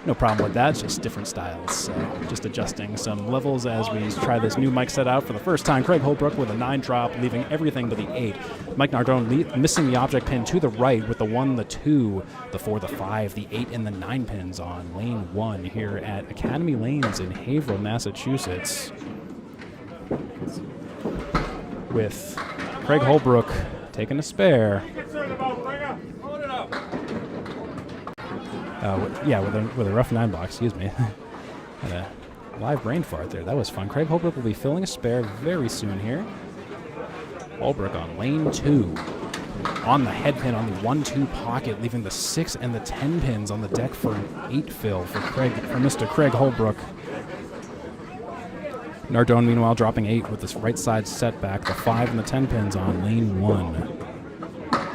no problem with that. It's just different styles. So just adjusting some levels as we try this new mic set out for the first time. Craig Holbrook with a 9 drop, leaving everything but the 8. Mike Nardone missing the object pin to the right with the 1, the 2, the 4, the 5, the 8, and the 9 pins on lane 1 here at Academy Lanes in Haverhill, Massachusetts. With Craig Holbrook taking a spare. With a rough 9 box, excuse me. Had a live brain fart there. That was fun. Craig Holbrook will be filling a spare very soon here. Holbrook on lane 2. On the head pin on the 1-2 pocket, leaving the 6 and the 10 pins on the deck for an 8 fill for Mr. Craig Holbrook. Nardone, meanwhile, dropping 8 with this right side setback, the 5 and the 10 pins on lane 1.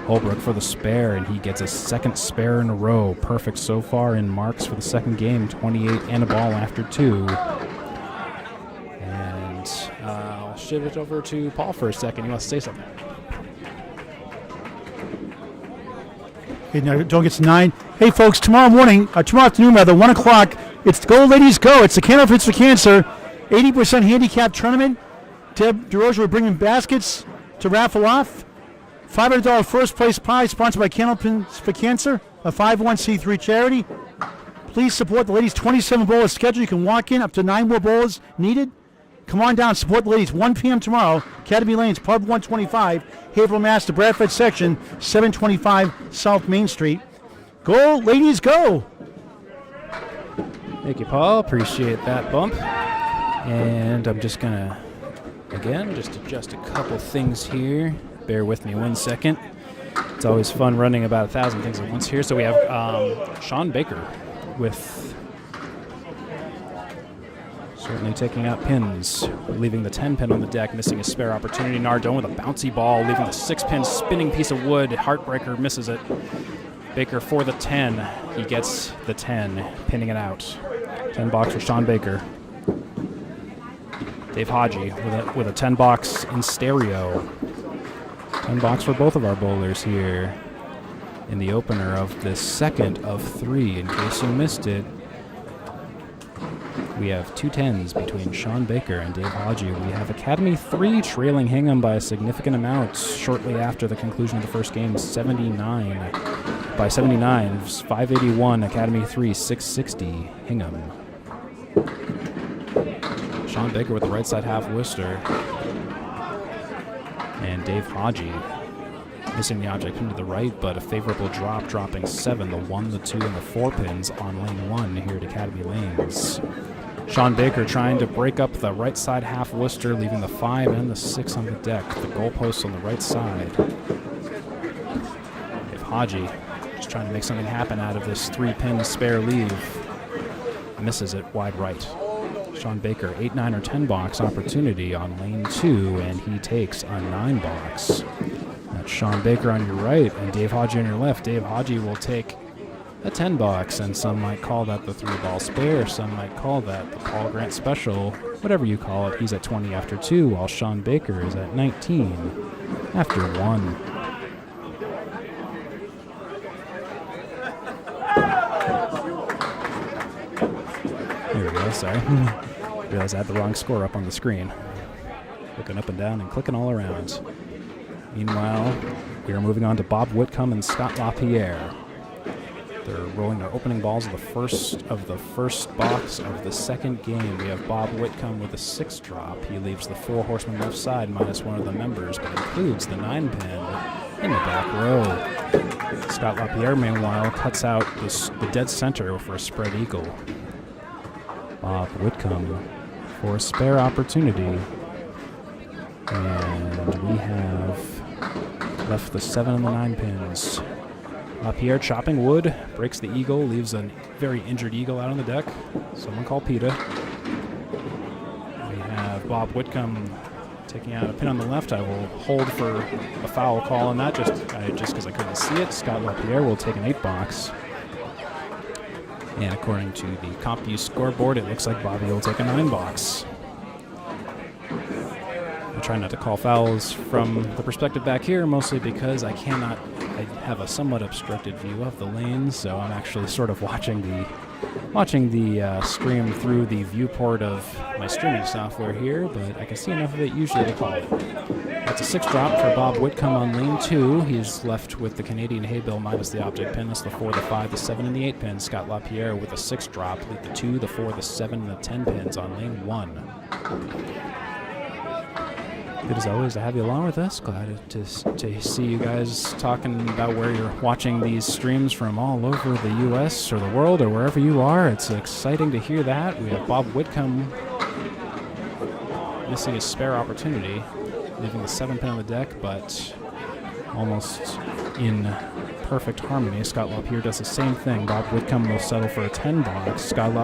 Holbrook for the spare, and he gets a second spare in a row. Perfect so far in marks for the second game, 28 and a ball after 2. And I'll shift it over to Paul for a second. He wants to say something. Okay, Nardone gets 9. Hey, folks, tomorrow afternoon, 1 o'clock, it's Go Ladies Go. It's the Candle Fits for Cancer 80% handicap tournament. Deb DeRosa will bring in baskets to raffle off. $500 first place prize sponsored by Candlepins for Cancer, a 501c3 charity. Please support the ladies' 27 bowler schedule. You can walk in up to 9 more bowlers needed. Come on down, support the ladies. 1 p.m. tomorrow, Academy Lanes, Pub 125, Haverhill, Mass. The Bradford section, 725 South Main Street. Go, ladies, go! Thank you, Paul. Appreciate that bump. And I'm just going to, again, just adjust a couple things here. Bear with me 1 second. It's always fun running about 1,000 things at once here. So we have Sean Baker with certainly taking out pins, leaving the 10-pin on the deck, missing a spare opportunity. Nardone with a bouncy ball, leaving the 6-pin spinning piece of wood. Heartbreaker misses it. Baker for the 10. He gets the 10, pinning it out. 10 box for Sean Baker. Dave Hodgie with a 10 box in stereo. 10 box for both of our bowlers here in the opener of the second of 3. In case you missed it, we have 2 10s between Sean Baker and Dave Hodgie. We have Academy 3 trailing Hingham by a significant amount shortly after the conclusion of the first game, 79. By 79, 581, Academy 3, 660, Hingham. Sean Baker with the right side half Worcester. And Dave Hodgie missing the object pin to the right, but a favorable drop, dropping 7, the 1, the 2, and the 4 pins on lane 1 here at Academy Lanes. Sean Baker trying to break up the right side half Worcester, leaving the 5 and the 6 on the deck. The goalposts on the right side. Dave Hodgie just trying to make something happen out of this 3-pin spare leave. Misses it wide right. Sean Baker, 8, 9, or 10 box opportunity on lane 2, and he takes a 9 box. That's Sean Baker on your right and Dave Hodgie on your left. Dave Hodgie will take a 10 box, and some might call that the 3-ball spare, some might call that the Paul Grant special, whatever you call it. He's at 20 after 2, while Sean Baker is at 19 after 1. There we go, sorry. Realized I had the wrong score up on the screen. Looking up and down and clicking all around. Meanwhile, we are moving on to Bob Whitcomb and Scott LaPierre. They're rolling their opening balls of the first box of the second game. We have Bob Whitcomb with a 6 drop. He leaves the 4 horsemen left side minus one of the members, but includes the 9-pin in the back row. Scott LaPierre, meanwhile, cuts out the dead center for a spread eagle. Bob Whitcomb for a spare opportunity. And we have left the 7 and the 9 pins. LaPierre chopping wood, breaks the eagle, leaves a very injured eagle out on the deck. Someone call PETA. We have Bob Whitcomb taking out a pin on the left. I will hold for a foul call on that just because I couldn't see it. Scott LaPierre will take an 8 box. And according to the CompView scoreboard, it looks like Bobby will take a 9 box. I try not to call fouls from the perspective back here, mostly because I have a somewhat obstructed view of the lanes, so I'm actually sort of watching the stream through the viewport of my streaming software here, but I can see enough of it usually to call it. That's a 6 drop for Bob Whitcomb on lane 2. He's left with the Canadian hay bill minus the object pin. That's the 4, the 5, the 7, and the 8 pin. Scott LaPierre with a 6 drop, lead the 2, the 4, the 7, and the 10 pins on lane 1. Good as always to have you along with us. Glad to see you guys talking about where you're watching these streams from all over the U.S. or the world or wherever you are. It's exciting to hear that. We have Bob Whitcomb missing a spare opportunity, leaving the 7 pin on the deck, but almost in perfect harmony. Scott LaPierre does the same thing. Bob Whitcomb will settle for a 10 box. Scott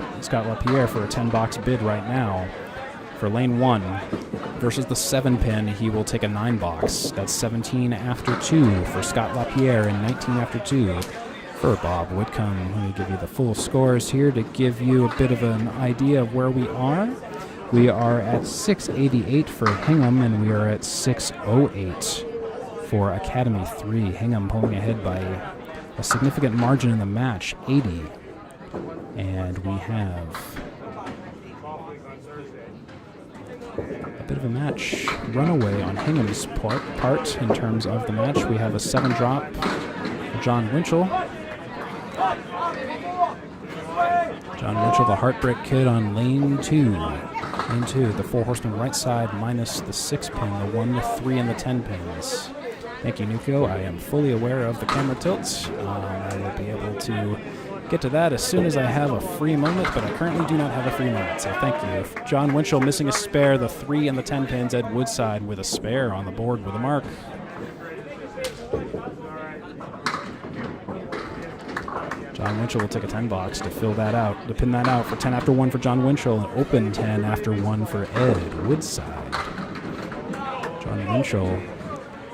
LaPierre for a 10 box bid right now. For lane 1 versus the 7 pin, he will take a 9 box. That's 17 after 2 for Scott LaPierre and 19 after 2 for Bob Whitcomb. Let me give you the full scores here to give you a bit of an idea of where we are. We are at 688 for Hingham, and we are at 608 for Academy 3. Hingham pulling ahead by a significant margin in the match, 80. And we have a bit of a match runaway on Hingham's part in terms of the match. We have a 7 drop for John Winchell. John Winchell, the Heartbreak Kid on lane 2. Lane 2, the 4 horsemen right side minus the 6 pin, the 1, the 3, and the 10 pins. Thank you, Nuko. I am fully aware of the camera tilts. I will be able to get to that as soon as I have a free moment, but I currently do not have a free moment, so thank you. John Winchell missing a spare, the 3 and the 10 pins. Ed Woodside with a spare on the board with a mark. John Winchell will take a 10 box to fill that out, to pin that out for 10 after 1 for John Winchell, and open 10 after 1 for Ed Woodside. John Winchell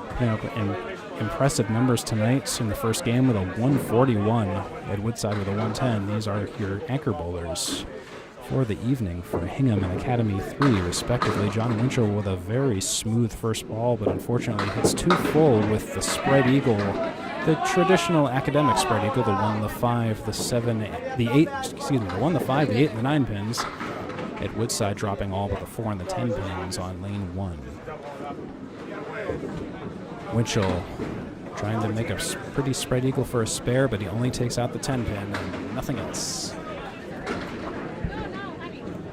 putting up impressive numbers tonight in the first game with a 141. Ed Woodside with a 110. These are your anchor bowlers for the evening for Hingham and Academy 3, respectively. John Winchell with a very smooth first ball, but unfortunately hits too full with the spread eagle. The traditional academic spread eagle, the 1, the 5, the 7, the 8, the 1, the 5, the 8, and the 9 pins. Ed Woodside dropping all but the 4 and the 10 pins on lane 1. Winchell trying to make a pretty spread eagle for a spare, but he only takes out the 10 pin and nothing else.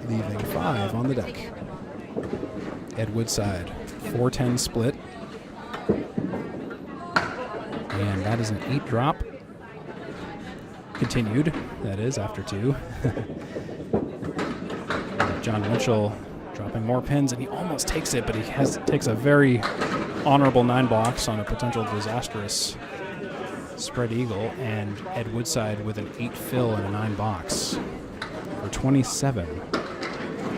Leaving 5 on the deck. Ed Woodside, 4-10 split. And that is an 8 drop. Continued, that is, after 2. John Winchell dropping more pins, and he almost takes it, but he takes a very honorable 9 box on a potential disastrous spread eagle, and Ed Woodside with an 8 fill and a 9 box for 27.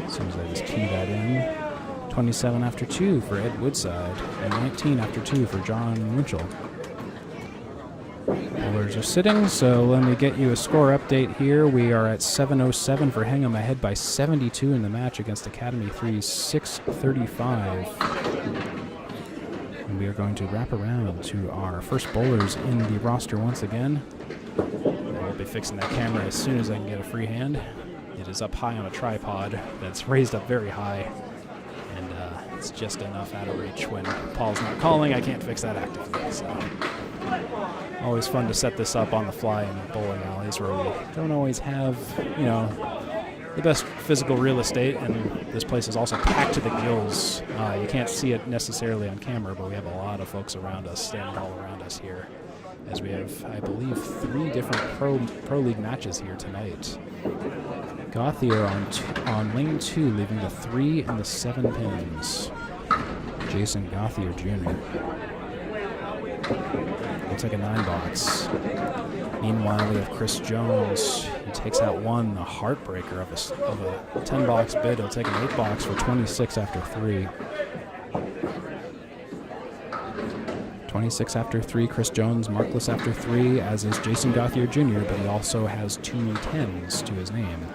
As soon as I just key that in. 27 after 2 for Ed Woodside, and 19 after 2 for John Winchell. Bowlers are sitting, so let me get you a score update here. We are at 7:07 for Hingham, ahead by 72 in the match against Academy 3's 6:35. And we are going to wrap around to our first bowlers in the roster once again. And I'll be fixing that camera as soon as I can get a free hand. It is up high on a tripod that's raised up very high, and it's just enough out of reach when Paul's not calling. I can't fix that actively, so always fun to set this up on the fly in bowling alleys where we don't always have, the best physical real estate, and this place is also packed to the gills. You can't see it necessarily on camera, but we have a lot of folks around us, standing all around us here, as we have, I believe, 3 different Pro League matches here tonight. Gauthier on lane 2, leaving the 3 and the 7 pins. Jason Gauthier Jr. We'll take a 9 box. Meanwhile, we have Chris Jones. He takes out 1, a heartbreaker of a 10 box bid. He'll take an 8 box for 26 after 3. 26 after 3, Chris Jones, markless after 3, as is Jason Gauthier Jr., but he also has 2 10s to his name.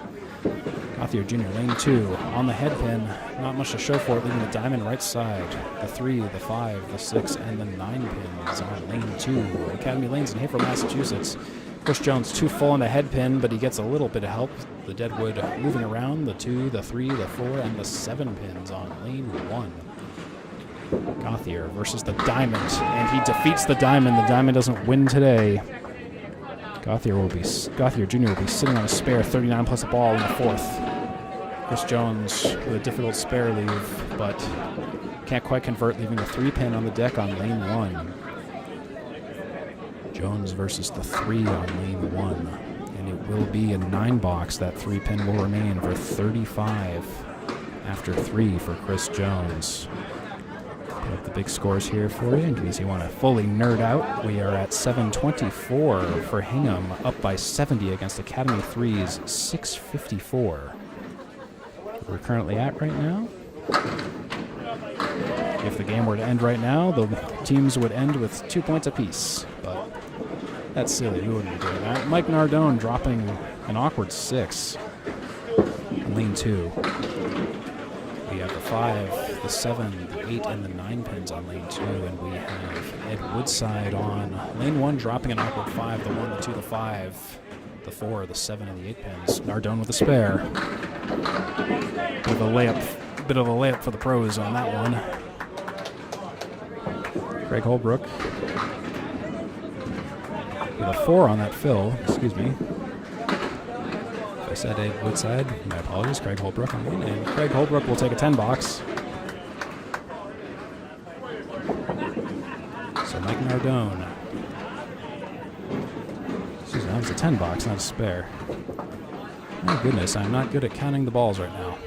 Gauthier Jr., lane 2, on the head pin, not much to show for it, leaving the diamond right side. The 3, the 5, the 6, and the 9 pins on lane 2. Academy Lanes in Haverhill, Massachusetts. Chris Jones, 2 full on the head pin, but he gets a little bit of help. The Deadwood moving around, the 2, the 3, the 4, and the 7 pins on lane 1. Gauthier versus the diamond, and he defeats the diamond. The diamond doesn't win today. Gauthier Jr. will be sitting on a spare 39 plus a ball in the 4th. Chris Jones with a difficult spare leave, but can't quite convert, leaving a 3 pin on the deck on lane 1. Jones versus the 3 on lane 1, and it will be a 9 box. That 3 pin will remain for 35 after 3 for Chris Jones. Put up the big scores here for you in case you want to fully nerd out. We are at 724 for Hingham, up by 70 against Academy 3's 654. We're currently at right now. If the game were to end right now, the teams would end with 2 points apiece, but that's silly. We wouldn't be doing that. Mike Nardone dropping an awkward 6 on lane 2. We have the 5, the 7, the 8, and the 9 pins on lane 2, and we have Ed Woodside on lane 1, dropping an awkward 5, the 1, the 2, the 5, the 4, the 7, and the 8 pins. Nardone with a spare. Bit of a layup for the pros on that one. Craig Holbrook with a 4 on that fill. Excuse me. I said a Woodside. My apologies. Craig Holbrook on one. And Craig Holbrook will take a 10 box. So Mike Nardone. Excuse me, that was a 10 box, not a spare. Oh goodness, I'm not good at counting the balls right now.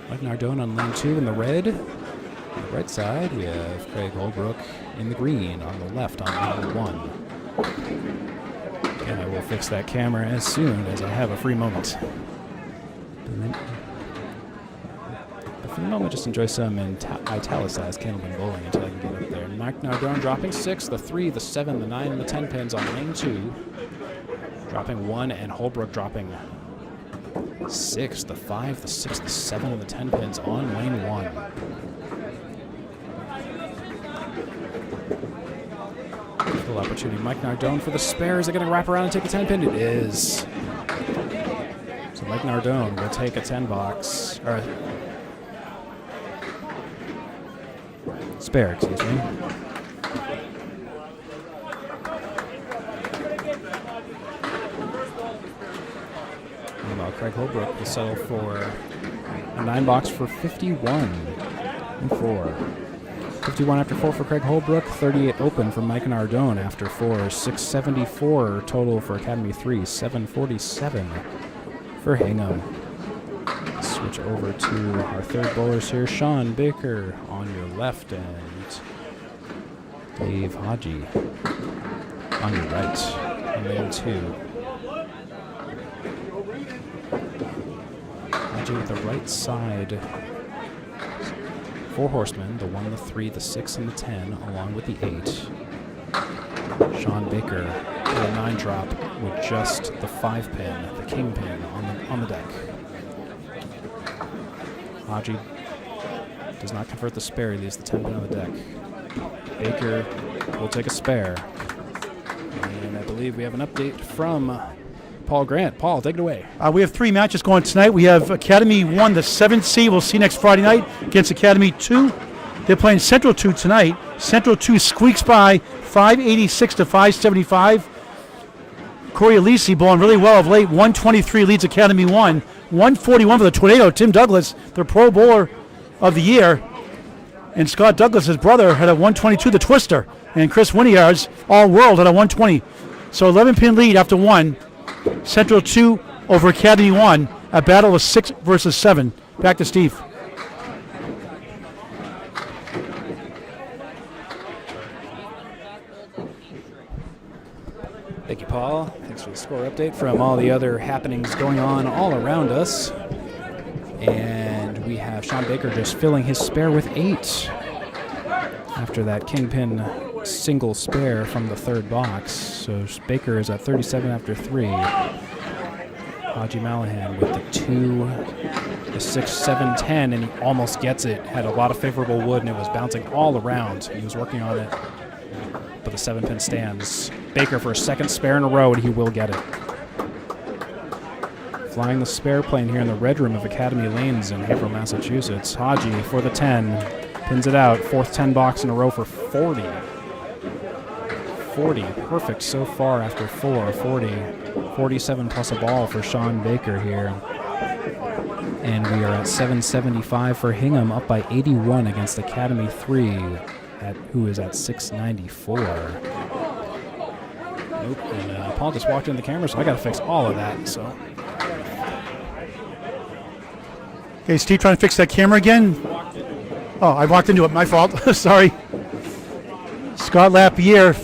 Mike Nardone on lane 2 in the red. On the right side, we have Craig Holbrook in the green. On the left, on lane 1. And I will fix that camera as soon as I have a free moment. But for the moment, just enjoy some italicized Candlepin bowling until I can get up there. Mike Nardone dropping 6, the 3, the 7, the 9, and the 10 pins on lane 2. Dropping 1, and Holbrook dropping 6, the 5, the 6, the 7, and the 10 pins on lane 1. Full opportunity. Mike Nardone for the spare. Is it going to wrap around and take a 10 pin? It is. So Mike Nardone will take a 10 box. Or spare, excuse me. Meanwhile, Craig Holbrook will settle for a 9 box for 51 and 4. 51 after 4 for Craig Holbrook, 38 open for Mike Nardone after 4, 674 total for Academy 3, 747 for Hingham. Switch over to our third bowlers here, Sean Baker on your left and Dave Haji on your right, and lane 2. Haji with the right side. 4 horsemen, the 1, the 3, the 6, and the 10, along with the 8. Sean Baker with a 9 drop with just the 5 pin, the king pin on the deck. Haji does not convert the spare, he leaves the 10 pin on the deck. Baker will take a spare. And I believe we have an update from Paul Grant. Paul, take it away. We have 3 matches going tonight. We have Academy 1, the 7th seed. We'll see next Friday night against Academy 2. They're playing Central 2 tonight. Central 2 squeaks by 586 to 575. Corey Alisi bowling really well of late. 123 leads Academy 1. 141 for the Tornado. Tim Douglas, their Pro Bowler of the Year. And Scott Douglas' brother had a 122, the Twister. And Chris Winiar's All-World had a 120. So 11-pin lead after 1. Central 2 over Academy 1. A battle of 6 versus 7. Back to Steve. Thank you, Paul. Thanks for the score update from all the other happenings going on all around us. And we have Sean Baker just filling his spare with 8 after that kingpin single spare from the third box. So Baker is at 37 after 3. Haji Malahan with the 2, the 6, 7, 10, and he almost gets it. Had a lot of favorable wood, and it was bouncing all around. He was working on it, but the 7-pin stands. Baker for a second spare in a row, and he will get it. Flying the spare plane here in the red room of Academy Lanes in Haverhill, Massachusetts. Haji for the 10, pins it out. 4th 10 box in a row for 40. 40, perfect so far after 4. 40, 47 plus a ball for Sean Baker here. And we are at 775 for Hingham, up by 81 against Academy 3, who is at 694. Nope, and Paul just walked in the camera, so I got to fix all of that. So. Okay, Steve, trying to fix that camera again. Oh, I walked into it. My fault. Sorry. Scott Lapierre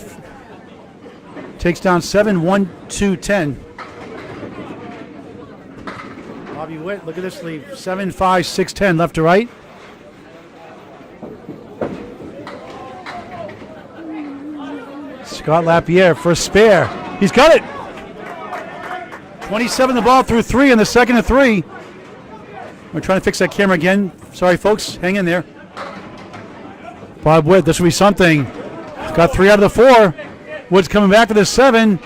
takes down 7, 1, 2, 10. Bobby Witt, look at this lead. 7, 5, 6, 10, left to right. Scott Lapierre for a spare. He's got it. 27 the ball through 3 in the second of 3. We're trying to fix that camera again. Sorry, folks. Hang in there. Bob Wood, this will be something. Got 3 out of the 4. Wood's coming back to the 7.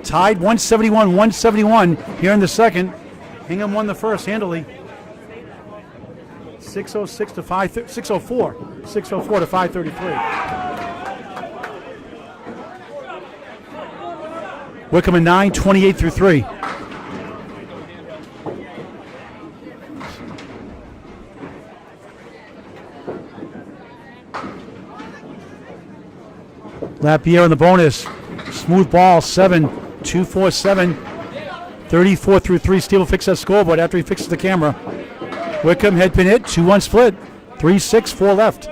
Tied 171 here in the second. Hingham won the first handily. 604 to 533. Wickham a 9, 28 through 3. Lapierre on the bonus. Smooth ball, 7, 2, 4, 7. 34 through 3. Steve will fix that scoreboard after he fixes the camera. Wickham head pin hit, 2-1 split. 3-6, 4 left.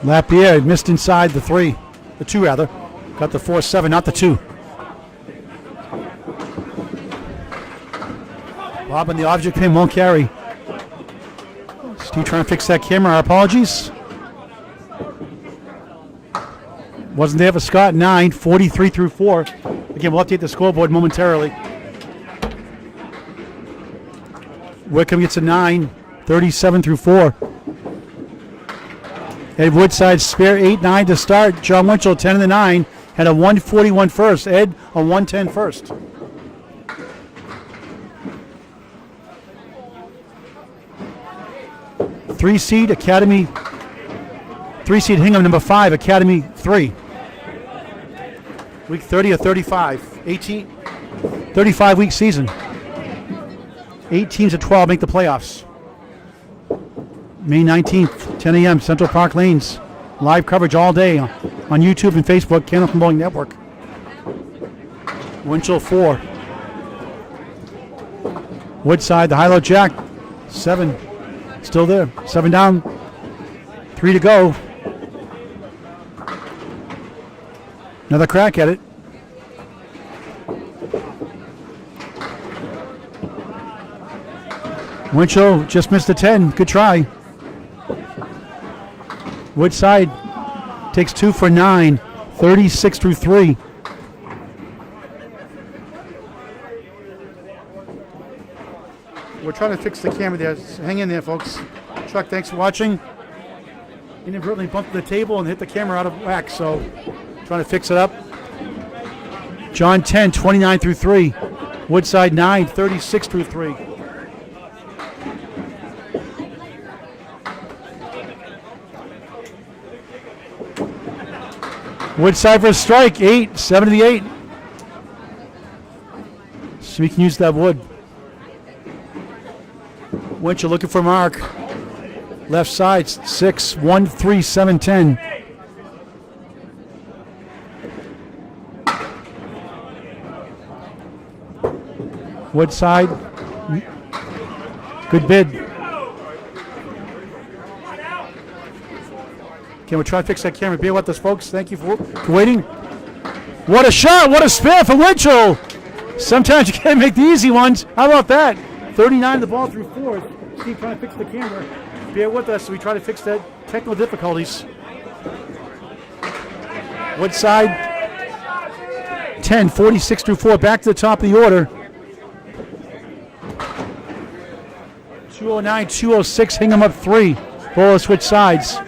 Lapierre missed inside the 3. The 2 rather. Got the 4-7, not the 2. Bob and the object pin won't carry. Steve trying to fix that camera. Our apologies. Wasn't there for Scott. 9, 43 through 4. Again, we'll update the scoreboard momentarily. Wickham gets a 9, 37 through 4. Ed Woodside spare 8-9 to start. John Winchell 10 in the 9. Had a 141 first. Ed a 110 first. Three-seed Academy. Three-seed Hingham number 5. Academy 3. Week 30 or 35. 18. 35-week season. 8 teams of 12 make the playoffs. May 19th, 10 a.m., Central Park Lanes. Live coverage all day on YouTube and Facebook, Candlepin Bowling Network. Winchell 4. Woodside, the high-low jack. 7. Still there. 7 down. 3 to go. Another crack at it. Winchell just missed the 10. Good try. Woodside takes 2 for 9. 36 through 3. We're trying to fix the camera there. Hang in there, folks. Chuck, thanks for watching. Inadvertently bumped the table and hit the camera out of whack, so trying to fix it up. John 10, 29 through 3. Woodside 9, 36 through 3. Woodside for a strike, 8, 7 to the 8. So we can use that wood. Winchell looking for mark. Left side, 6, 1, 3, 7, 10. Woodside. Good bid. Okay, we'll try to fix that camera. Bear with us, folks. Thank you for waiting. What a shot. What a spare for Winchell. Sometimes you can't make the easy ones. How about that? 39 the ball through 4th. Steve trying to fix the camera. Bear with us. We try to fix that technical difficulties. Woodside 10, 46 through 4. Back to the top of the order. 209, 206. Hingham up 3. Ball switch sides.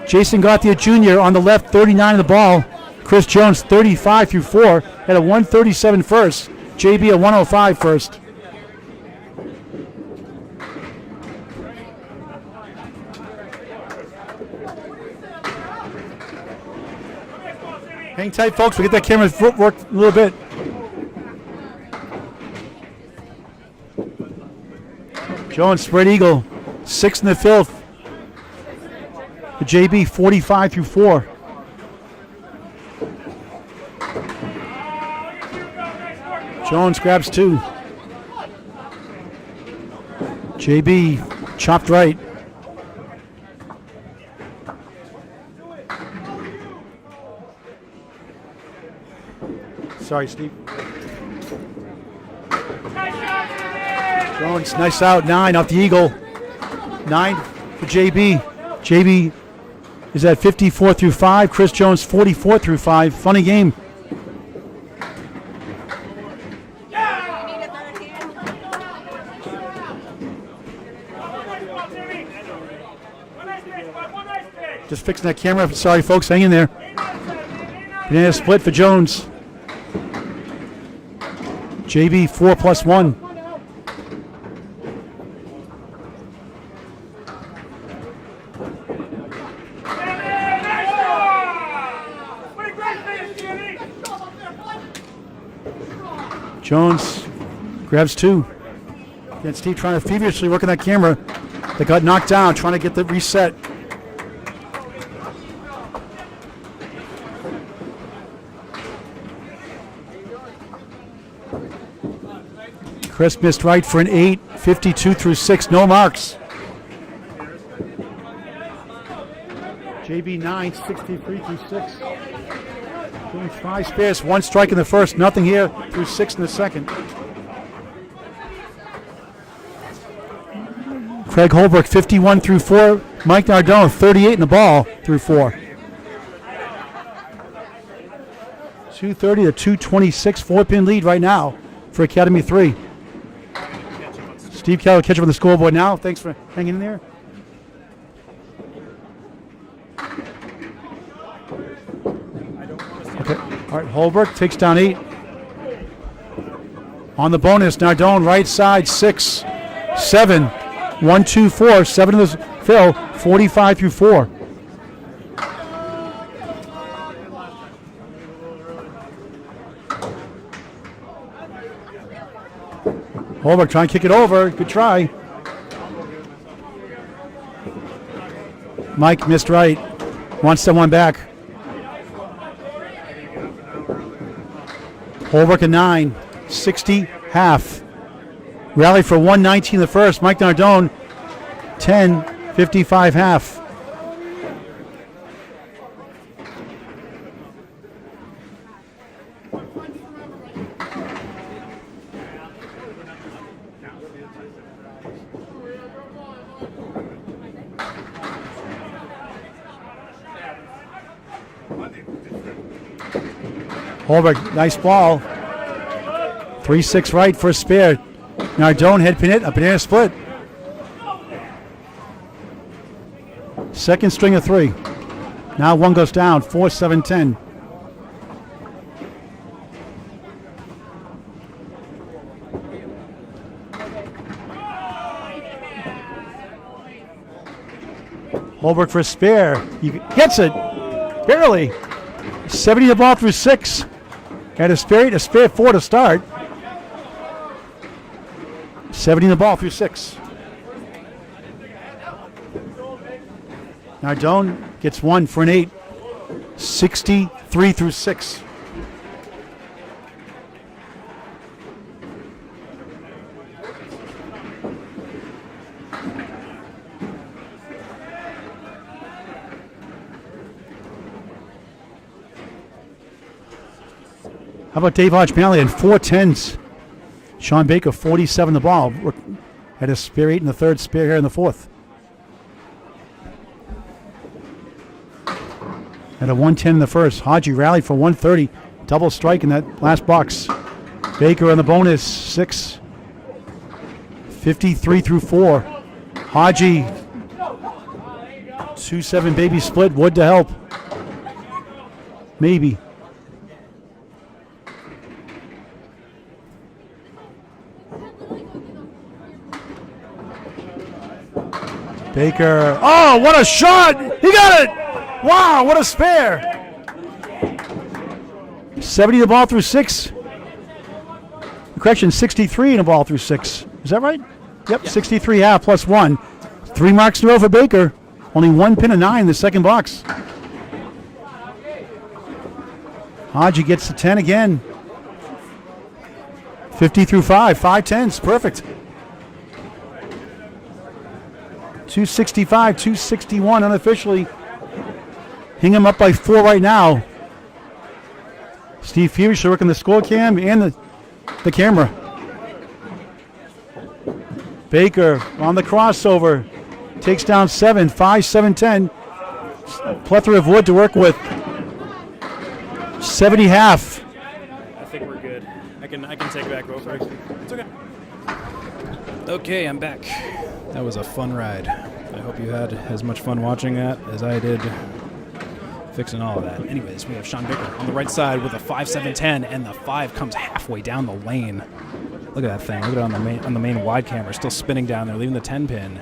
Jason Gauthier Jr. on the left, 39 of the ball. Chris Jones, 35 through 4. Had a 137 first. JB a 105 first. Hang tight, folks. We'll get that camera work a little bit. Jones, spread eagle. 6 in the filth. The JB, 45 through 4. Jones grabs 2. JB chopped right. Sorry, Steve. Jones, nice out. 9 off the eagle. 9 for JB. JB is at 54 through 5. Chris Jones, 44 through 5. Funny game. Just fixing that camera. Sorry, folks. Hang in there. Banana split for Jones. JB 4+1. Jones grabs 2. Again, Steve trying to feverishly work on that camera that got knocked down, trying to get the reset. Chris missed right for an 8, 52 through 6, no marks. JB 9, 63 through 6. Doing 5 spares, 1 strike in the first, nothing here through 6 in the second. Craig Holbrook 51 through 4. Mike Nardone 38 in the ball through 4. 230 to 226, 4-pin lead right now for Academy 3. Steve Kelly will catch up on the scoreboard now. Thanks for hanging in there. Okay. All right, Holbrook takes down 8. On the bonus, Nardone right side 6, 7, 1, 2, 4, 7 to the fill, 45 through 4. Holbrook trying to kick it over. Good try. Mike missed right. Wants that one back. Holbrook a 9. 60 half. Rally for 119 the first. Mike Nardone 10. 55 half. Holbrook, nice ball. 3-6 right for a spare. Nardone head pin it, a banana split. Second string of 3. Now 1 goes down, 4-7-10. Holbrook for a spare. He gets it, barely. 70 the ball through 6. Had a spare 4 to start. 70 the ball through 6. Nardone gets 1 for an 8. 63 through 6. How about Dave Hodge-Malley and 4 10s? Sean Baker, 47 the ball. Had a spare 8 in the third, spare here in the fourth. Had a 110 in the first. Hodgie rallied for 130. Double strike in that last box. Baker on the bonus, 6. 53 through 4. Hodgie, 2-7 baby split. Wood to help. Maybe. Baker, oh, what a shot! He got it! Wow, what a spare! 70 the ball through 6. Correction, 63 in the ball through 6. Is that right? Yep, 63 half plus 1. 3 marks in a row for Baker. Only 1 pin of 9 in the second box. Hodgie gets the 10 again. 50 through 5, 5 10s, perfect. 265, 261 unofficially. Hingham up by 4 right now. Steve Furish working the score cam and the camera. Baker on the crossover. Takes down 7, 5, 7, 10. Plethora of wood to work with. 70 half. I think we're good. I can take back over. It's okay. Okay, I'm back. That was a fun ride. I hope you had as much fun watching that as I did fixing all of that. Anyways, we have Sean Baker on the right side with a 5-7-10, and the 5 comes halfway down the lane. Look at that thing. Look at it on the main wide camera. Still spinning down there, leaving the 10 pin.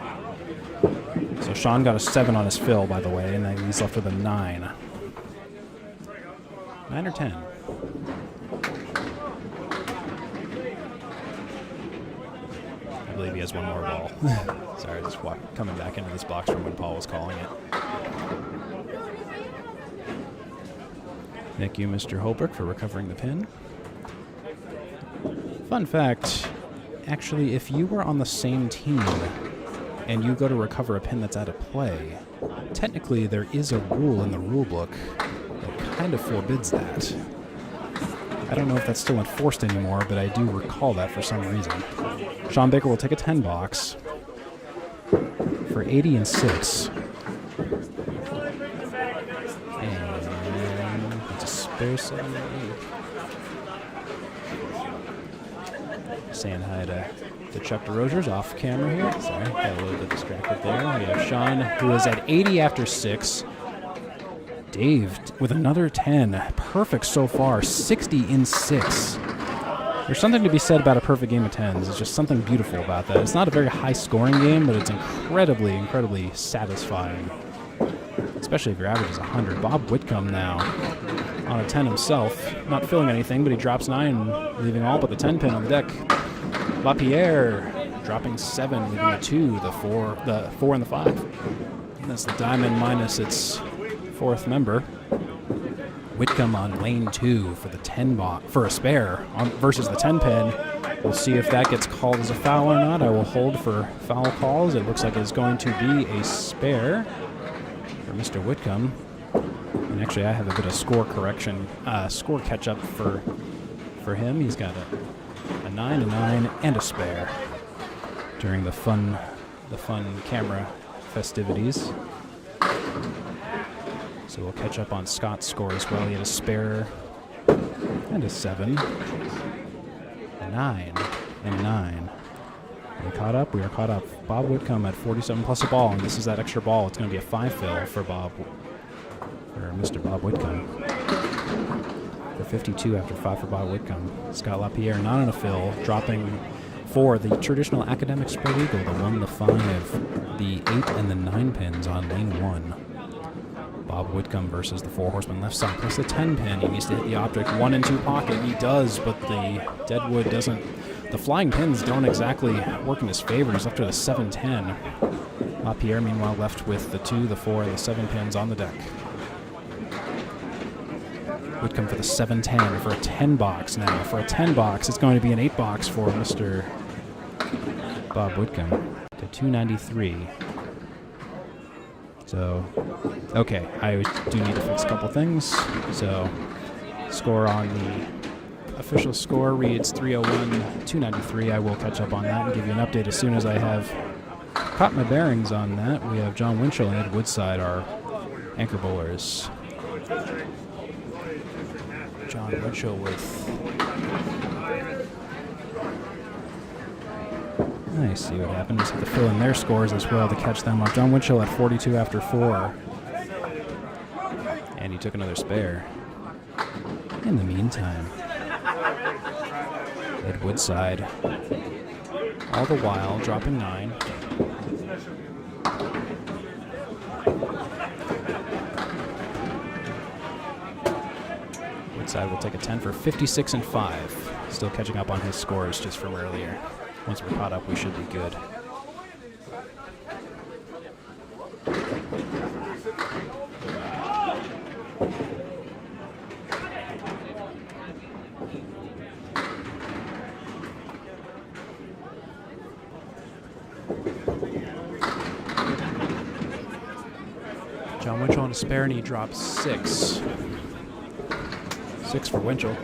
So Sean got a 7 on his fill, by the way, and then he's left with a 9. 9 or 10. I believe he has one more ball. Sorry, just coming back into this box from when Paul was calling it. Thank you, Mr. Holbrook, for recovering the pin. Fun fact, actually, if you were on the same team and you go to recover a pin that's out of play, technically there is a rule in the rule book that kind of forbids that. I don't know if that's still enforced anymore, but I do recall that for some reason. Sean Baker will take a 10 box for 80 and 6. And it's a spare 78. Saying hi to Chuck DeRozier's off camera here. Sorry, got a little bit distracted there. We have Sean, who is at 80 after 6. Dave with another 10. Perfect so far. 60 in 6. There's something to be said about a perfect game of 10s. It's just something beautiful about that. It's not a very high-scoring game, but it's incredibly, incredibly satisfying, especially if your average is 100. Bob Whitcomb now on a 10 himself. Not feeling anything, but he drops 9, leaving all but the 10 pin on the deck. LaPierre dropping 7, leaving the 2, the 4, and the 5. And that's the diamond minus its 4th member. Whitcomb on lane 2 for the 10 box for a spare versus the 10 pin. We'll see if that gets called as a foul or not. I will hold for foul calls. It looks like it's going to be a spare for Mr. Whitcomb. And actually, I have a bit of score correction, score catch up for him. He's got a 9, a 9, and a spare during the fun camera festivities. So we'll catch up on Scott's score as well. He had a spare and a 7, a 9, and a 9. Are we caught up? We are caught up. Bob Whitcomb at 47 plus a ball, and this is that extra ball. It's going to be a 5 fill for Mr. Bob Whitcomb. For 52 after 5 for Bob Whitcomb. Scott LaPierre not on a fill, dropping for the traditional academic spread eagle, the 1, the 5, the 8, and the 9 pins on lane 1. Bob Whitcomb versus the 4 horseman left side plus the 10 pin. He needs to hit the object 1 and 2 pocket. He does, but the deadwood doesn't. The flying pins don't exactly work in his favor. He's left with a 7-10. LaPierre, meanwhile, left with the 2, the 4, and the 7 pins on the deck. Whitcomb for the 7-10 for a 10 box now. For a 10 box, it's going to be an 8 box for Mr. Bob Whitcomb to 293. So, okay, I do need to fix a couple things. So, score on the official score reads 301-293. I will catch up on that and give you an update as soon as I have caught my bearings on that. We have John Winchell and Ed Woodside, our anchor bowlers. John Winchell with... I see what happened. Just have to fill in their scores as well to catch them up. John Winchell at 42 after 4. And he took another spare. In the meantime, Ed Woodside, all the while dropping 9. Woodside will take a 10 for 56 and 5. Still catching up on his scores just from earlier. Once we're caught up, we should be good. John Winchell on a spare, and he drops 6. 6 for Winchell.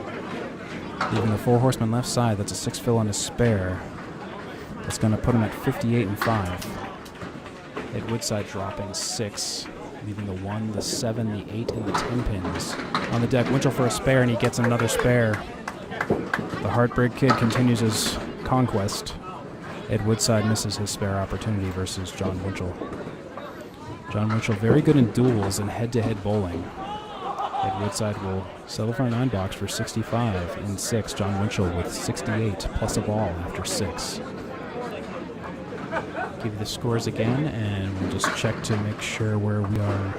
Leaving the 4 horseman left side, that's a 6 fill on his spare. That's going to put him at 58 and 5. Ed Woodside dropping 6, leaving the 1, the 7, the 8, and the 10 pins on the deck. Winchell for a spare, and he gets another spare. The Heartbreak Kid continues his conquest. Ed Woodside misses his spare opportunity versus John Winchell. John Winchell very good in duels and head-to-head bowling. Ed Woodside will settle for a 9 box for 65 and 6. John Winchell with 68 plus a ball after 6. Give you the scores again, and we'll just check to make sure where we are